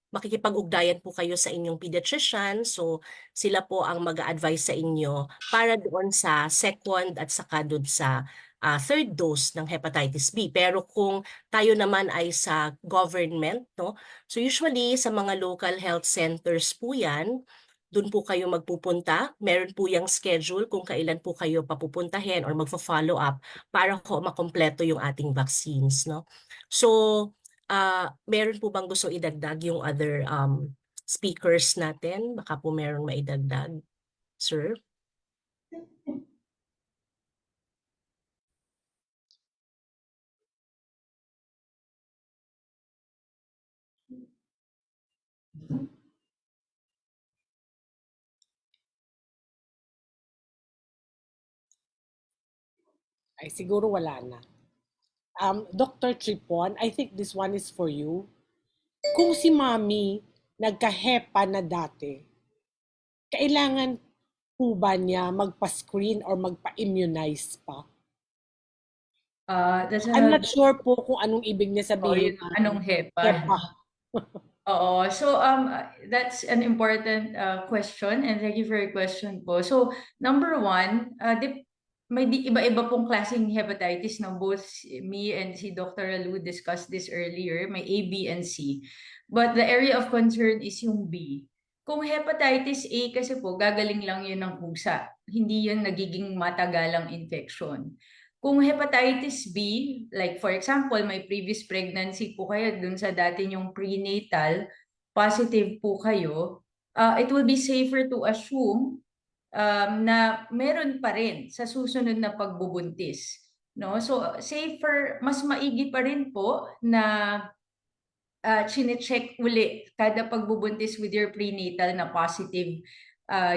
[SPEAKER 2] makikipag-ugnayan po kayo sa inyong pediatrician. So, sila po ang mag-a-advise sa inyo para doon sa second at saka doon sa third dose ng hepatitis B. Pero kung tayo naman ay sa government, no? So, usually sa mga local health centers po yan, doon po kayo magpupunta. Meron po yung schedule kung kailan po kayo papupuntahin or magfa-follow up para ko makompleto yung ating vaccines, no? So, meron po bang gusto idagdag yung other speakers natin? Baka po meron maidagdag, sir?
[SPEAKER 4] Ay, siguro wala na. Dr. Tripon, I think this one is for you. Kung si Mami nagka-hepa na dati, kailangan po ba niya magpa-screen or magpa-immunize pa? I'm not sure po kung anong ibig niya sabihin.
[SPEAKER 1] Anong HEPA?
[SPEAKER 4] HEPA.
[SPEAKER 1] Oo. So, that's an important question and thank you for your question po. So, number one, iba-iba pong klaseng hepatitis na both me and si Dr. Alu discussed this earlier. May A, B, and C. But the area of concern is yung B. Kung hepatitis A kasi po, gagaling lang yun ng pusa. Hindi yun nagiging matagalang infection. Kung hepatitis B, like for example, may previous pregnancy po kayo dun sa dati yung prenatal, positive po kayo, it will be safer to assume na meron pa rin sa susunod na pagbubuntis. No? So safer, mas maigi pa rin po na chine-check uli kada pagbubuntis with your prenatal na positive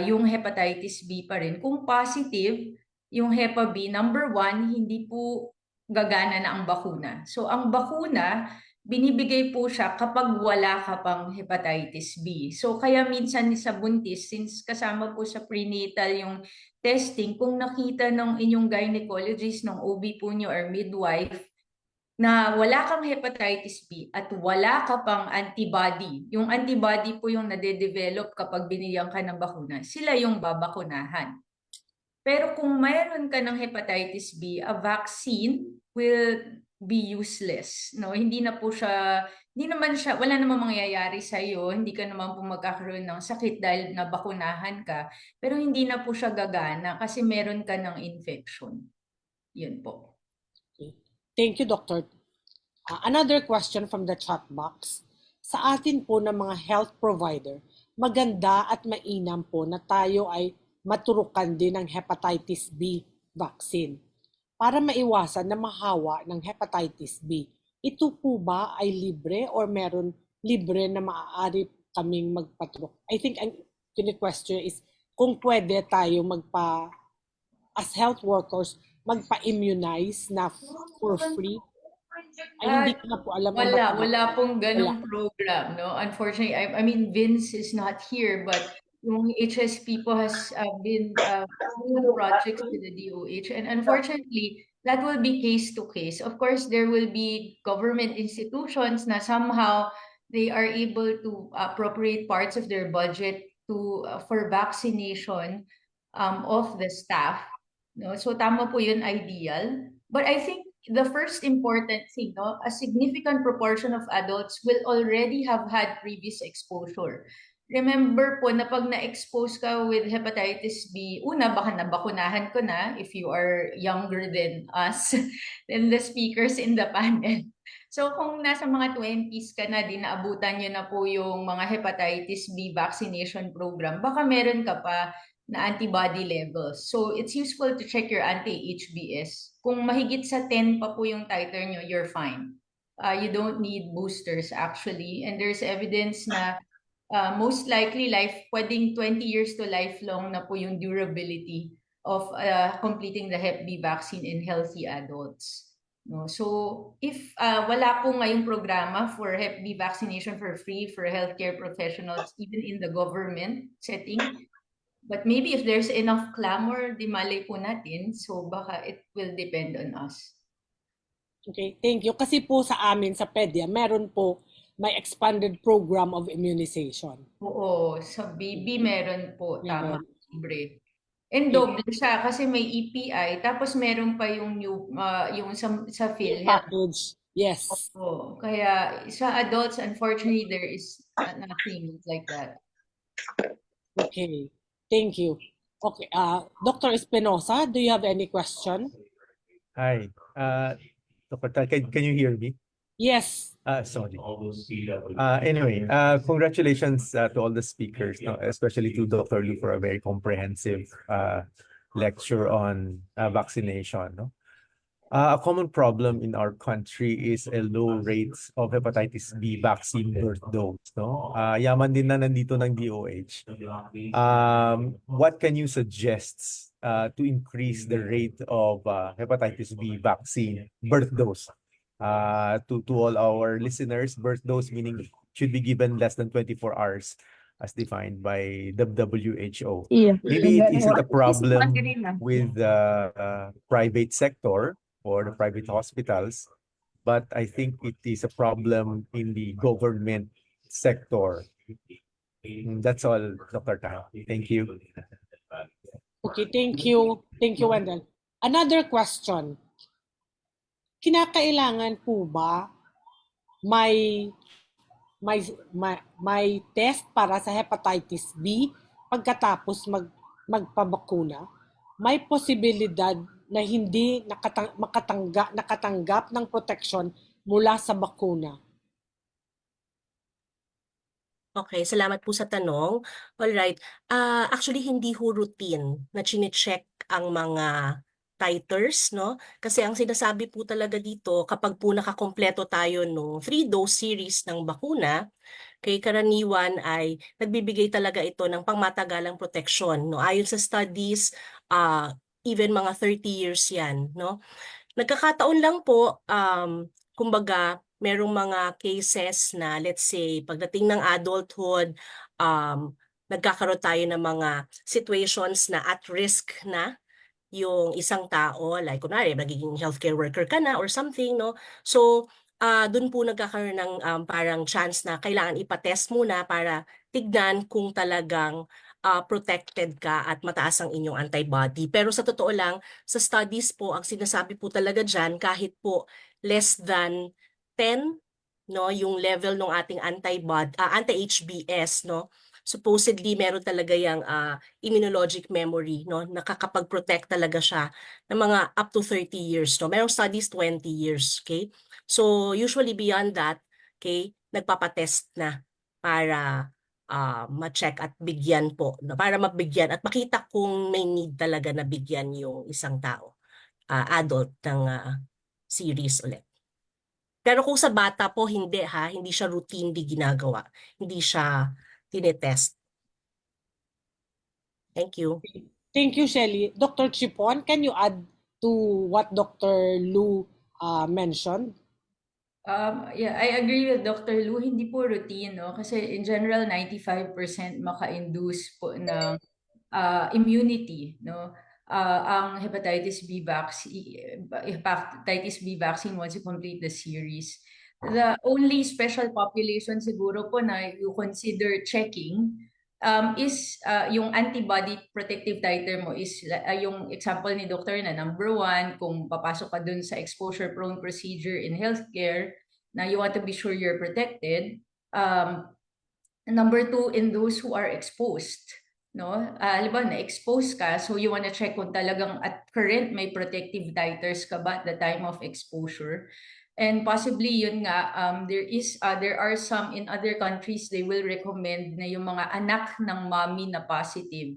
[SPEAKER 1] yung hepatitis B pa rin. Kung positive, yung Hepa B, number 1, hindi po gagana na ang bakuna. So ang bakuna, binibigay po siya kapag wala ka pang hepatitis B. So kaya minsan sa buntis, since kasama po sa prenatal yung testing, kung nakita ng inyong gynecologist, ng OB po nyo or midwife, na wala kang hepatitis B at wala ka pang antibody. Yung antibody po yung nade-develop kapag binigyan ka ng bakuna. Sila yung babakunahan. Pero kung mayroon ka ng hepatitis B, a vaccine will be useless. No? Hindi naman siya, wala namang mangyayari sa iyo, hindi ka naman po magkakaroon ng sakit dahil nabakunahan ka, pero hindi na po siya gagana kasi meron ka ng infection. Yun po.
[SPEAKER 4] Thank you, Doctor. Another question from the chat box. Sa atin po ng mga health provider, maganda at mainam po na tayo ay maturukan din ng hepatitis B vaccine para maiwasan na mahawa ng hepatitis B. Ito po ba ay libre or meron libre na maaari kaming magpaturok? I think ang question is kung pwede tayo as health workers, magpa-immunize na for free. Ay, hindi ko na po alam.
[SPEAKER 1] Wala pong ganong program, no? Unfortunately, I mean, Vince is not here, but yung HSP po has been doing projects with the DOH, and unfortunately, that will be case to case. Of course, there will be government institutions na somehow they are able to appropriate parts of their budget for vaccination of the staff. No? So tama po yun, ideal. But I think the first important thing, no, a significant proportion of adults will already have had previous exposure. Remember po na pag na-expose ka with hepatitis B, una, baka nabakunahan ko na if you are younger than us, than the speakers in the panel. So kung nasa mga 20s ka na, di naabutan nyo na po yung mga hepatitis B vaccination program, baka meron ka pa na antibody levels. So it's useful to check your anti-HBs. Kung mahigit sa 10 pa po yung titer nyo, you're fine. You don't need boosters actually. And there's evidence na most likely pwedeng 20 years to lifelong na po yung durability of completing the Hep B vaccine in healthy adults. No? So if wala po ngayong programa for Hep B vaccination for free for healthcare professionals, even in the government setting, but maybe if there's enough clamor, di malay po natin. So baka it will depend on us.
[SPEAKER 4] Okay, thank you. Kasi po sa amin sa PEDIA, meron po may expanded program of immunization.
[SPEAKER 1] Oo, sa baby meron po, tama,
[SPEAKER 4] Meron.
[SPEAKER 1] libre. And double siya kasi may EPI, tapos meron pa yung yung sa PhilHealth.
[SPEAKER 4] Package, yes.
[SPEAKER 1] Oo, kaya sa adults, unfortunately, there is nothing like that.
[SPEAKER 4] Okay, thank you. Okay, Dr. Espinosa, do you have any question?
[SPEAKER 5] Hi, Dr. Tal, can you hear me?
[SPEAKER 4] Yes.
[SPEAKER 5] Sorry. Anyway, congratulations to all the speakers, no, especially to Dr. Lu for a very comprehensive lecture on vaccination. No? A common problem in our country is a low rates of hepatitis B vaccine birth dose. No? Yaman din na nandito ng DOH. What can you suggest to increase the rate of hepatitis B vaccine birth dose? To all our listeners, birth dose meaning should be given less than 24 hours as defined by the WHO.
[SPEAKER 6] Yeah.
[SPEAKER 5] Maybe it isn't a problem with the private sector or the private hospitals, but I think it is a problem in the government sector. That's all, Dr. Tan. Thank you.
[SPEAKER 4] Okay, thank you. Thank you, Wendell. Another question, kinakailangan po ba may may test para sa hepatitis B pagkatapos magpabakuna? May posibilidad na hindi nakatanggap ng proteksyon mula sa bakuna?
[SPEAKER 2] Okay, salamat po sa tanong. Alright. Actually, hindi ho routine na chine-check ang mga titers, no? Kasi ang sinasabi po talaga dito, kapag po nakakompleto tayo no 3-dose series ng bakuna, kay karaniwan ay nagbibigay talaga ito ng pangmatagalang proteksyon, no? Ayon sa studies, even mga 30 years yan, no? Nagkakataon lang po, kumbaga, merong mga cases na let's say pagdating ng adulthood, nagkakaroon tayo ng mga situations na at risk na yung isang tao, like kunwari magiging healthcare worker ka na or something, no? So, dun po nagkakaroon ng parang chance na kailangan ipatest muna para tignan kung talagang protected ka at mataas ang inyong antibody. Pero sa totoo lang, sa studies po, ang sinasabi po talaga dyan, kahit po less than 10, no, yung level ng ating anti-HBs, no, supposedly meron talaga yung immunologic memory, no, nakakapag-protect talaga siya ng mga up to 30 years, no. Merong studies 20 years, okay? So usually beyond that, okay, nagpapatest na para ma-check at bigyan po, no, para mabigyan at makita kung may need talaga na bigyan yung isang tao, adult ng series ulit. Pero kung sa bata po, hindi ha, hindi siya routinely ginagawa. Hindi siya tinetest. Thank you.
[SPEAKER 4] Thank you, Shelly. Dr. Chipon, can you add to what Dr. Lu mentioned?
[SPEAKER 1] Yeah, I agree with Dr. Lu. Hindi po routine, no? Kasi in general, 95% maka-induce po ng immunity, no? Ang hepatitis B vaccine once you complete the series. The only special population siguro po na you consider checking is yung antibody protective titer mo is yung example ni Dr. na number 1, kung papasok ka dun sa exposure prone procedure in healthcare, na you want to be sure you're protected. Number 2, in those who are exposed, no? Halimbawa, na-expose ka, so you wanna check kung talagang at current may protective titers ka ba at the time of exposure. And possibly yun nga, there are some in other countries, they will recommend na yung mga anak ng mommy na positive.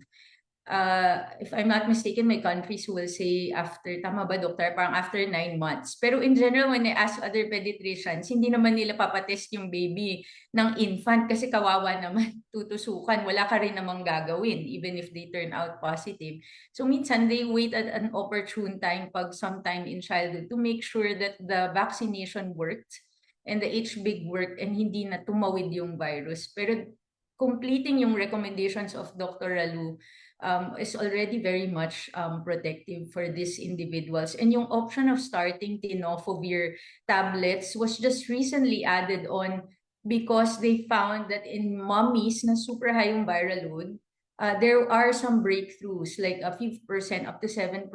[SPEAKER 1] If I'm not mistaken, my countries will say after, tama ba doctor, parang after 9 months. Pero in general, when I ask other pediatricians, hindi naman nila papatest yung baby ng infant kasi kawawa naman, tutusukan, wala ka rin namang gagawin even if they turn out positive. So minsan, they wait at an opportune time pag sometime in childhood to make sure that the vaccination worked and the HBIG worked and hindi na tumawid yung virus. Pero completing yung recommendations of Dr. Ralu, is already very much protective for these individuals. And yung option of starting tenofovir tablets was just recently added on because they found that in mummies na super high yung viral load, there are some breakthroughs like a 5% up to 7%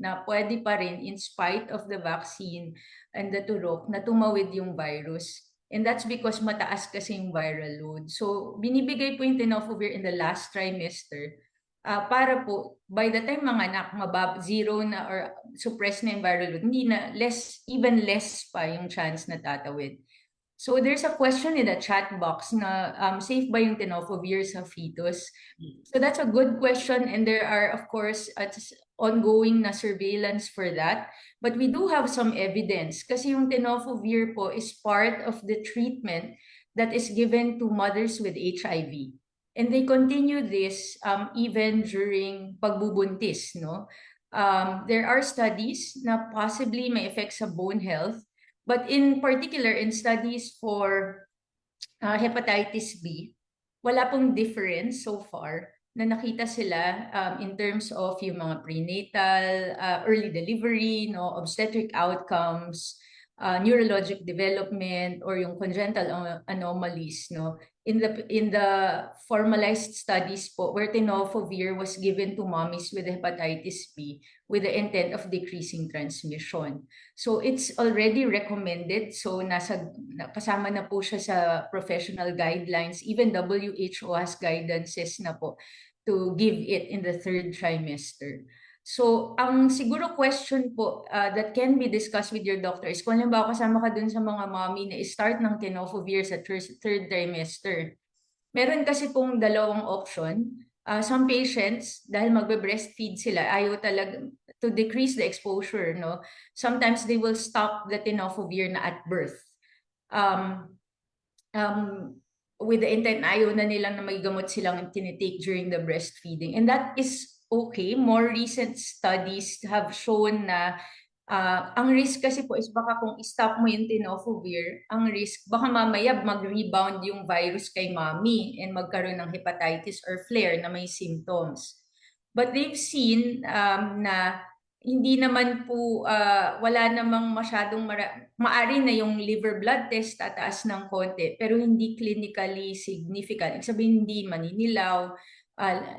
[SPEAKER 1] na pwede pa rin in spite of the vaccine and the turok na tumawid yung virus. And that's because mataas kasi yung viral load. So binibigay po yung tenofovir in the last trimester para po, by the time mga anak, zero na or suppress na yung viral load, hindi na, even less pa yung chance na tatawid. So there's a question in the chat box na safe ba yung tenofovir sa fetus? So that's a good question, and there are of course ongoing na surveillance for that. But we do have some evidence kasi yung tenofovir po is part of the treatment that is given to mothers with HIV. And they continue this even during pagbubuntis, no? There are studies na possibly may effects sa bone health, but in particular, in studies for hepatitis B, wala pong difference so far na nakita sila in terms of yung mga prenatal, early delivery, no, obstetric outcomes, neurologic development, or yung congenital anomalies, no, in the formalized studies po where tenofovir was given to mommies with hepatitis B with the intent of decreasing transmission. So it's already recommended. So kasama na po siya sa professional guidelines. Even WHO has guidances na po to give it in the 3rd trimester. So, ang siguro question po that can be discussed with your doctor is kung halimbawa kasama ka dun sa mga mommy na start ng tenofovir sa 3rd trimester. Meron kasi pong dalawang option. Some patients, dahil magbe-breastfeed sila, ayaw talaga to decrease the exposure, no? Sometimes they will stop the tenofovir na at birth. With the intent na ayaw na nilang na may gamot silang tinitake during the breastfeeding. And that is okay. More recent studies have shown na ang risk kasi po is baka kung stop mo yung tenofovir, ang risk baka mamaya mag-rebound yung virus kay mommy and magkaroon ng hepatitis or flare na may symptoms. But they've seen na hindi naman po, wala namang masyadong maari na yung liver blood test tataas ng konti, pero hindi clinically significant. Ibig sabihin, hindi maninilaw,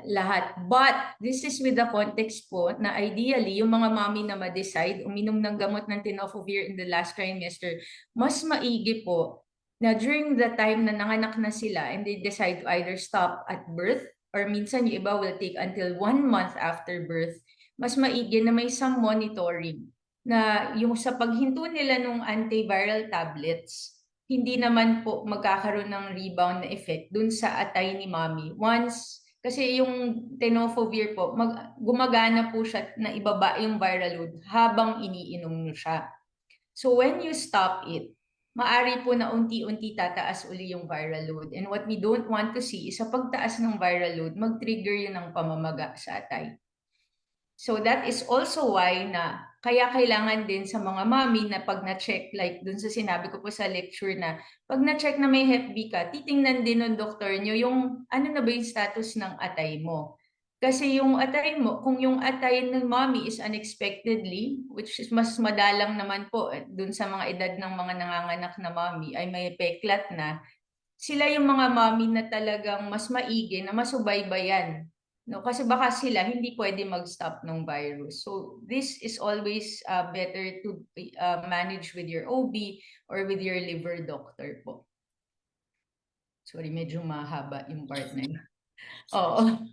[SPEAKER 1] lahat. But this is with the context po na ideally, yung mga mommy na ma-decide uminom ng gamot ng tenofovir in the last trimester, mas maigi po na during the time na nanganak na sila and they decide to either stop at birth or minsan yung iba will take until 1 month after birth, mas maigi na may some monitoring na yung sa paghinto nila ng antiviral tablets, hindi naman po magkakaroon ng rebound na effect dun sa atay ni mommy. Kasi yung tenofovir po, gumagana po siya na ibaba yung viral load habang iniinom nyo siya. So when you stop it, maari po na unti-unti tataas uli yung viral load. And what we don't want to see is sa pagtaas ng viral load, mag-trigger yun ng pamamaga sa atay. So that is also why na kaya kailangan din sa mga mommy na pag na-check, like dun sa sinabi ko po sa lecture na pag na-check na may Hep B ka, titingnan din ng doktor nyo yung ano na ba yung status ng atay mo. Kasi yung atay mo, kung yung atay ng mommy is unexpectedly, which is mas madalang naman po dun sa mga edad ng mga nanganganak na mommy, ay may peklat na, sila yung mga mommy na talagang mas maigi na masubaybayan. No, kasi baka sila hindi pwede mag-stop ng virus. So this is always better to manage with your OB or with your liver doctor po. Sorry, medyo mahaba yung part na yun. Oo.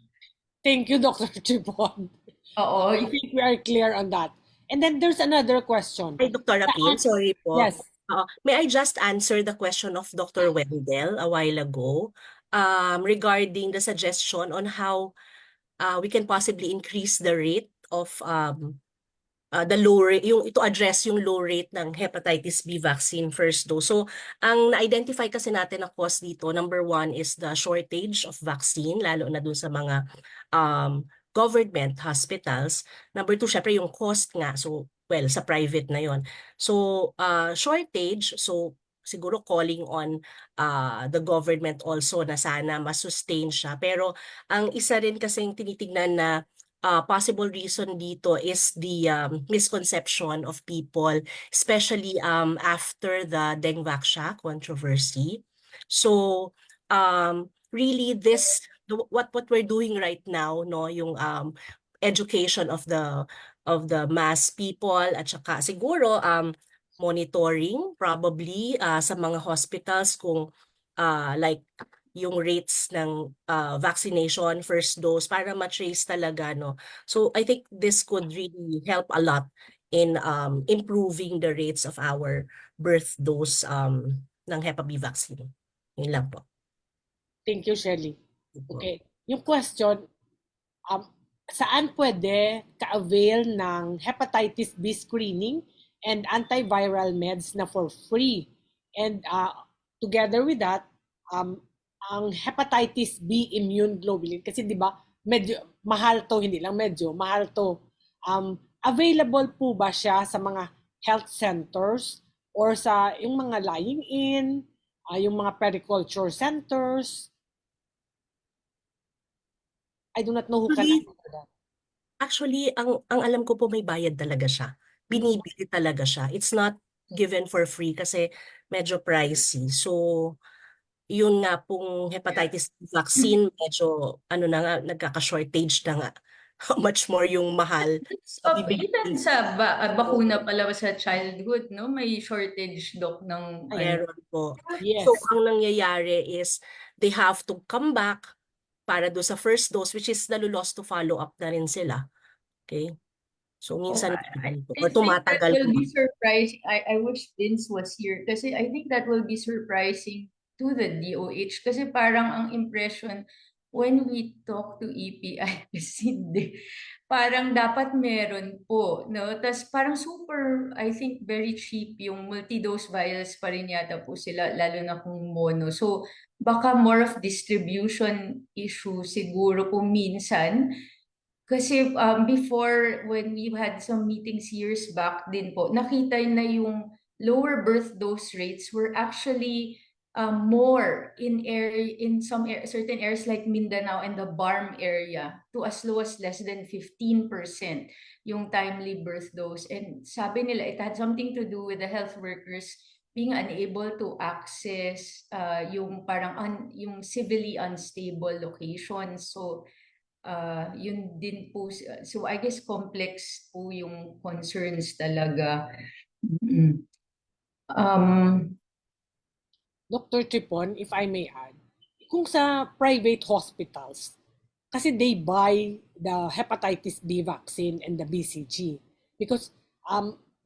[SPEAKER 4] Thank you, Dr. Tripon.
[SPEAKER 1] Oo.
[SPEAKER 4] I think we are clear on that. And then there's another question.
[SPEAKER 2] Ay, Dr. Apil, sorry po.
[SPEAKER 4] Yes.
[SPEAKER 2] May I just answer the question of Dr. Wendell a while ago regarding the suggestion on how we can possibly increase the rate of the low rate, to address yung low rate ng hepatitis B vaccine first dose. So, ang na-identify kasi natin na cause dito, number 1 is the shortage of vaccine, lalo na dun sa mga government hospitals. Number 2, syempre yung cost nga. So, well, sa private na yon. So, shortage, so siguro calling on the government also na sana masustain siya. Pero ang isa rin kasing tinitignan na possible reason dito is the misconception of people, especially after the Dengvaxia controversy. So really what we're doing right now, no, yung education of the mass people at saka siguro monitoring probably sa mga hospitals kung like yung rates ng vaccination first dose para ma-trace talaga, no. So I think this could really help a lot in improving the rates of our birth dose ng Hep B vaccine. Yun lang po.
[SPEAKER 4] Thank you, Shirley. Okay. Yung question, saan pwede ka-avail ng hepatitis B screening and antiviral meds na for free? And together with that, ang hepatitis B immune globulin, kasi di ba medyo mahal to, hindi lang medyo, mahal to. Available po ba siya sa mga health centers or sa yung mga lying in, yung mga periculture centers? I do not know who can answer that.
[SPEAKER 2] Actually, ang alam ko po may bayad talaga siya. Binibili talaga siya. It's not given for free kasi medyo pricey. So, yun nga pong hepatitis B vaccine, medyo ano na nga, nagkaka-shortage na nga. How much more yung mahal.
[SPEAKER 1] Even sa bakuna pala sa childhood, no? May shortage, Doc, ng ano.
[SPEAKER 2] Meron po.
[SPEAKER 4] Yes.
[SPEAKER 2] So, ang nangyayari is they have to come back para do sa first dose, which is lost to follow up na rin sila. Okay? So, minsan,
[SPEAKER 1] I
[SPEAKER 2] or
[SPEAKER 1] think that
[SPEAKER 2] tumatagal
[SPEAKER 1] will
[SPEAKER 2] po.
[SPEAKER 1] be surprising. I wish Vince was here kasi I think that will be surprising to the DOH kasi parang ang impression when we talk to EPI is hindi. Parang dapat meron po, no? Tas parang super, I think very cheap yung multi-dose vials pa rin yata po sila, lalo na kung mono. So baka more of distribution issue siguro po minsan. Kasi before, when we had some meetings years back din po, nakita na yung lower birth dose rates were actually more in some certain areas like Mindanao and the Barm area to as low as less than 15% yung timely birth dose. And sabi nila, it had something to do with the health workers being unable to access yung parang yung civilly unstable locations. So yun din po. So I guess complex po yung concerns talaga.
[SPEAKER 4] Dr. Tripon, if I may add, kung sa private hospitals, kasi they buy the hepatitis B vaccine and the BCG because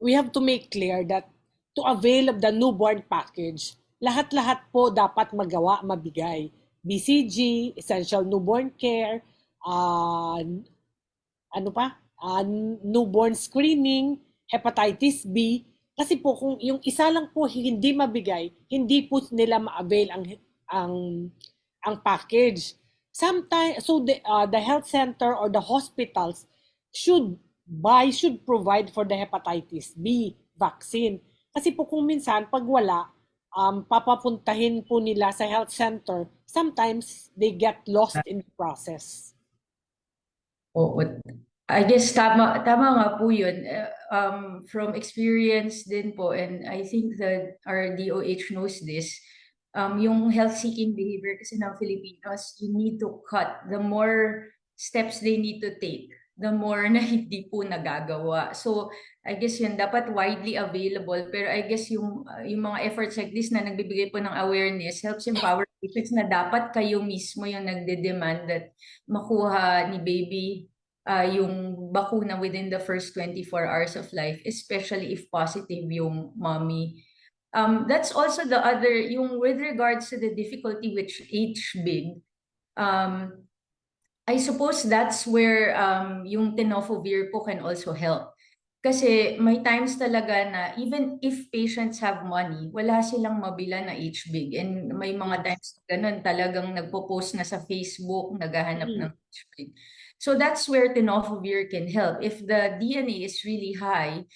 [SPEAKER 4] we have to make clear that to avail of the newborn package, lahat-lahat po dapat mabigay. BCG, essential newborn care, newborn screening, hepatitis B. Kasi po kung yung isa lang po hindi mabigay, hindi po nila ma-avail ang package. Sometimes, so the health center or the hospitals should provide for the hepatitis B vaccine. Kasi po kung minsan pag wala, papapuntahin po nila sa health center, sometimes they get lost in the process.
[SPEAKER 1] Oo. I guess tama nga po yun. From experience din po, and I think that our DOH knows this, yung health-seeking behavior kasi ng Filipinos, you need to cut. The more steps they need to take, the more na hindi po nagagawa. So, I guess yun, dapat widely available. Pero I guess yung mga efforts like this na nagbibigay po ng awareness helps empower patients na dapat kayo mismo yung nagde-demand that makuha ni baby yung bakuna within the first 24 hours of life, especially if positive yung mommy. That's also the other, yung with regards to the difficulty with HBIG, I suppose that's where yung tenofovir po can also help. Kasi may times talaga na even if patients have money, wala silang mabila na HBIG. And may mga times ganun talagang nagpo-post na sa Facebook, naghahanap ng HBIG. So that's where tenofovir can help. If the DNA is really high,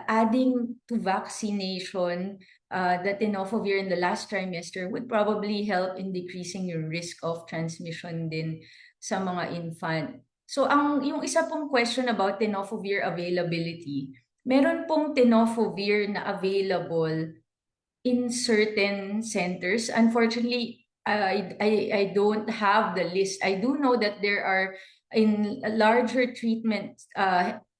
[SPEAKER 1] adding to vaccination the tenofovir in the last trimester would probably help in decreasing your risk of transmission din sa mga infant. So yung isa pong question about tenofovir availability, meron pong tenofovir na available in certain centers. Unfortunately, I don't have the list. I do know that there are in larger treatment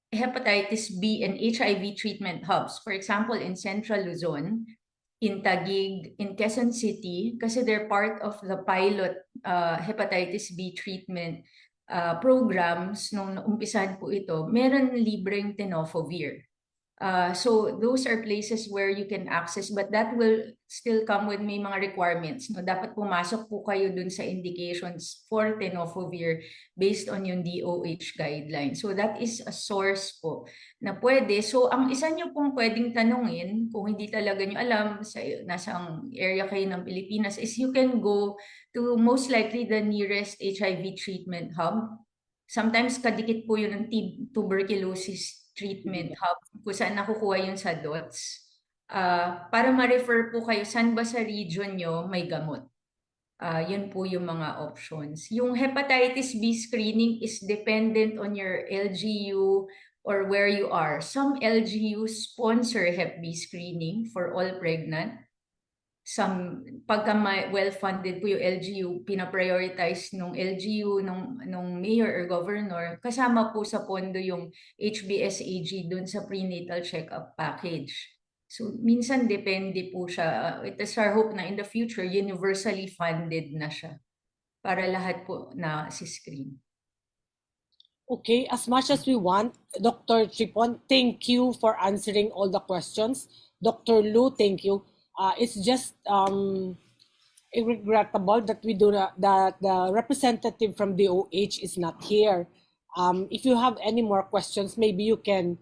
[SPEAKER 1] hepatitis B and HIV treatment hubs. For example, in Central Luzon, in Taguig, in Quezon City, kasi they're part of the pilot hepatitis B treatment programs nung naumpisahan po ito, meron libreng tenofovir. So those are places where you can access, but that will still come with may mga requirements. No? Dapat pumasok po kayo dun sa indications for tenofovir based on yung DOH guidelines. So that is a source po na pwede. So ang isa nyo pong pwedeng tanungin, kung hindi talaga nyo alam, nasang area kayo ng Pilipinas, is you can go to most likely the nearest HIV treatment hub. Sometimes kadikit po yun ng tuberculosis treatment hub kung saan nakukuha yun sa DOTS para ma-refer po kayo saan ba sa region nyo may gamot. Yun po yung mga options. Yung hepatitis B screening is dependent on your LGU or where you are. Some LGUs sponsor Hep B screening for all pregnant. pagka well-funded po yung LGU, pina-prioritize nung LGU, nung mayor or governor, kasama po sa pondo yung HBSAG dun sa prenatal check-up package. So, minsan depende po siya. It is our hope na in the future, universally funded na siya para lahat po na si-screen.
[SPEAKER 4] Okay, as much as we want, Dr. Tripon, thank you for answering all the questions. Dr. Lu, thank you. It's just regrettable that that the representative from DOH is not here. If you have any more questions, maybe you can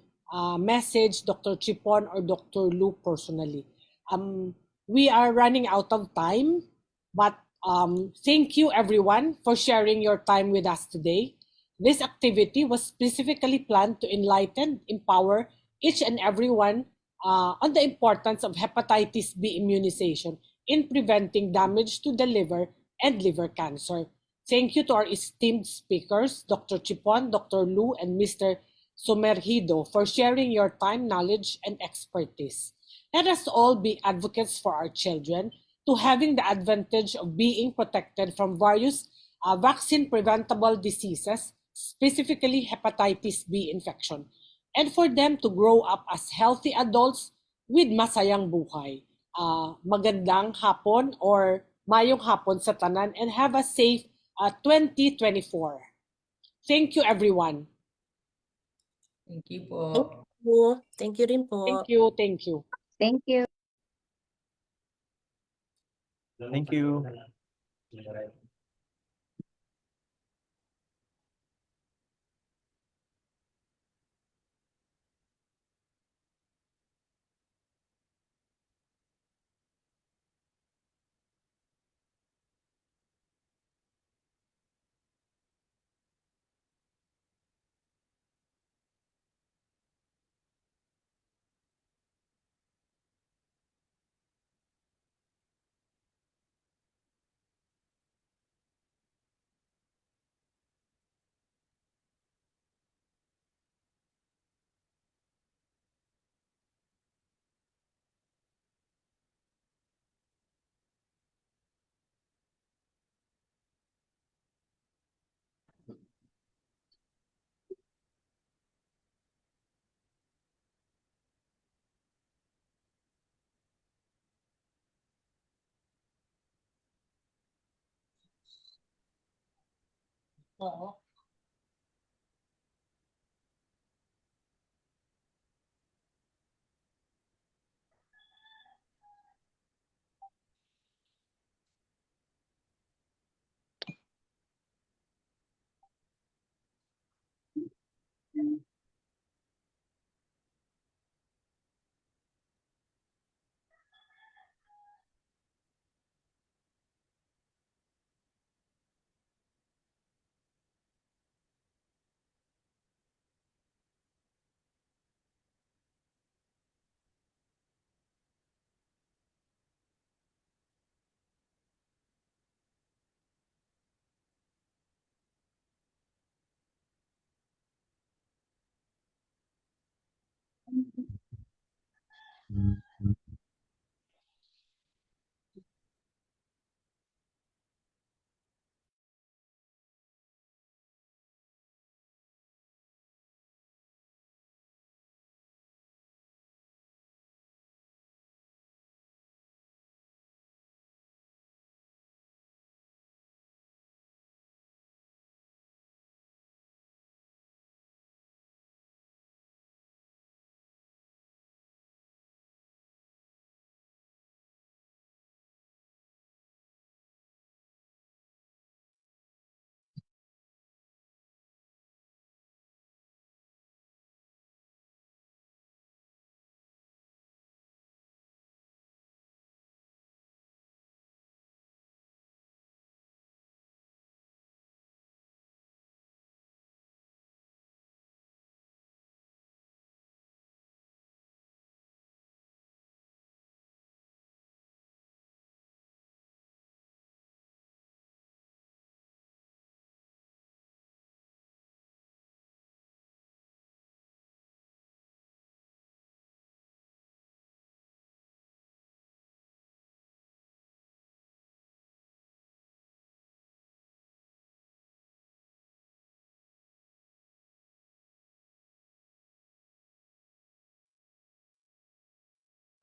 [SPEAKER 4] message Dr. Tripon or Dr. Lu personally. We are running out of time, but thank you everyone for sharing your time with us today. This activity was specifically planned to enlighten, empower each and everyone on the importance of hepatitis B immunization in preventing damage to the liver and liver cancer. Thank you to our esteemed speakers, Dr. Chipon, Dr. Lu, and Mr. Sumergido for sharing your time, knowledge, and expertise. Let us all be advocates for our children to having the advantage of being protected from various vaccine-preventable diseases, specifically hepatitis B infection, and for them to grow up as healthy adults with masayang buhay. Magandang hapon or mayong hapon sa tanan, and have a safe 2024. Thank you everyone.
[SPEAKER 1] Thank you po.
[SPEAKER 2] Thank you rin po.
[SPEAKER 4] Thank you, thank you.
[SPEAKER 6] Thank you.
[SPEAKER 5] Thank you.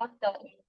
[SPEAKER 1] Hot dog.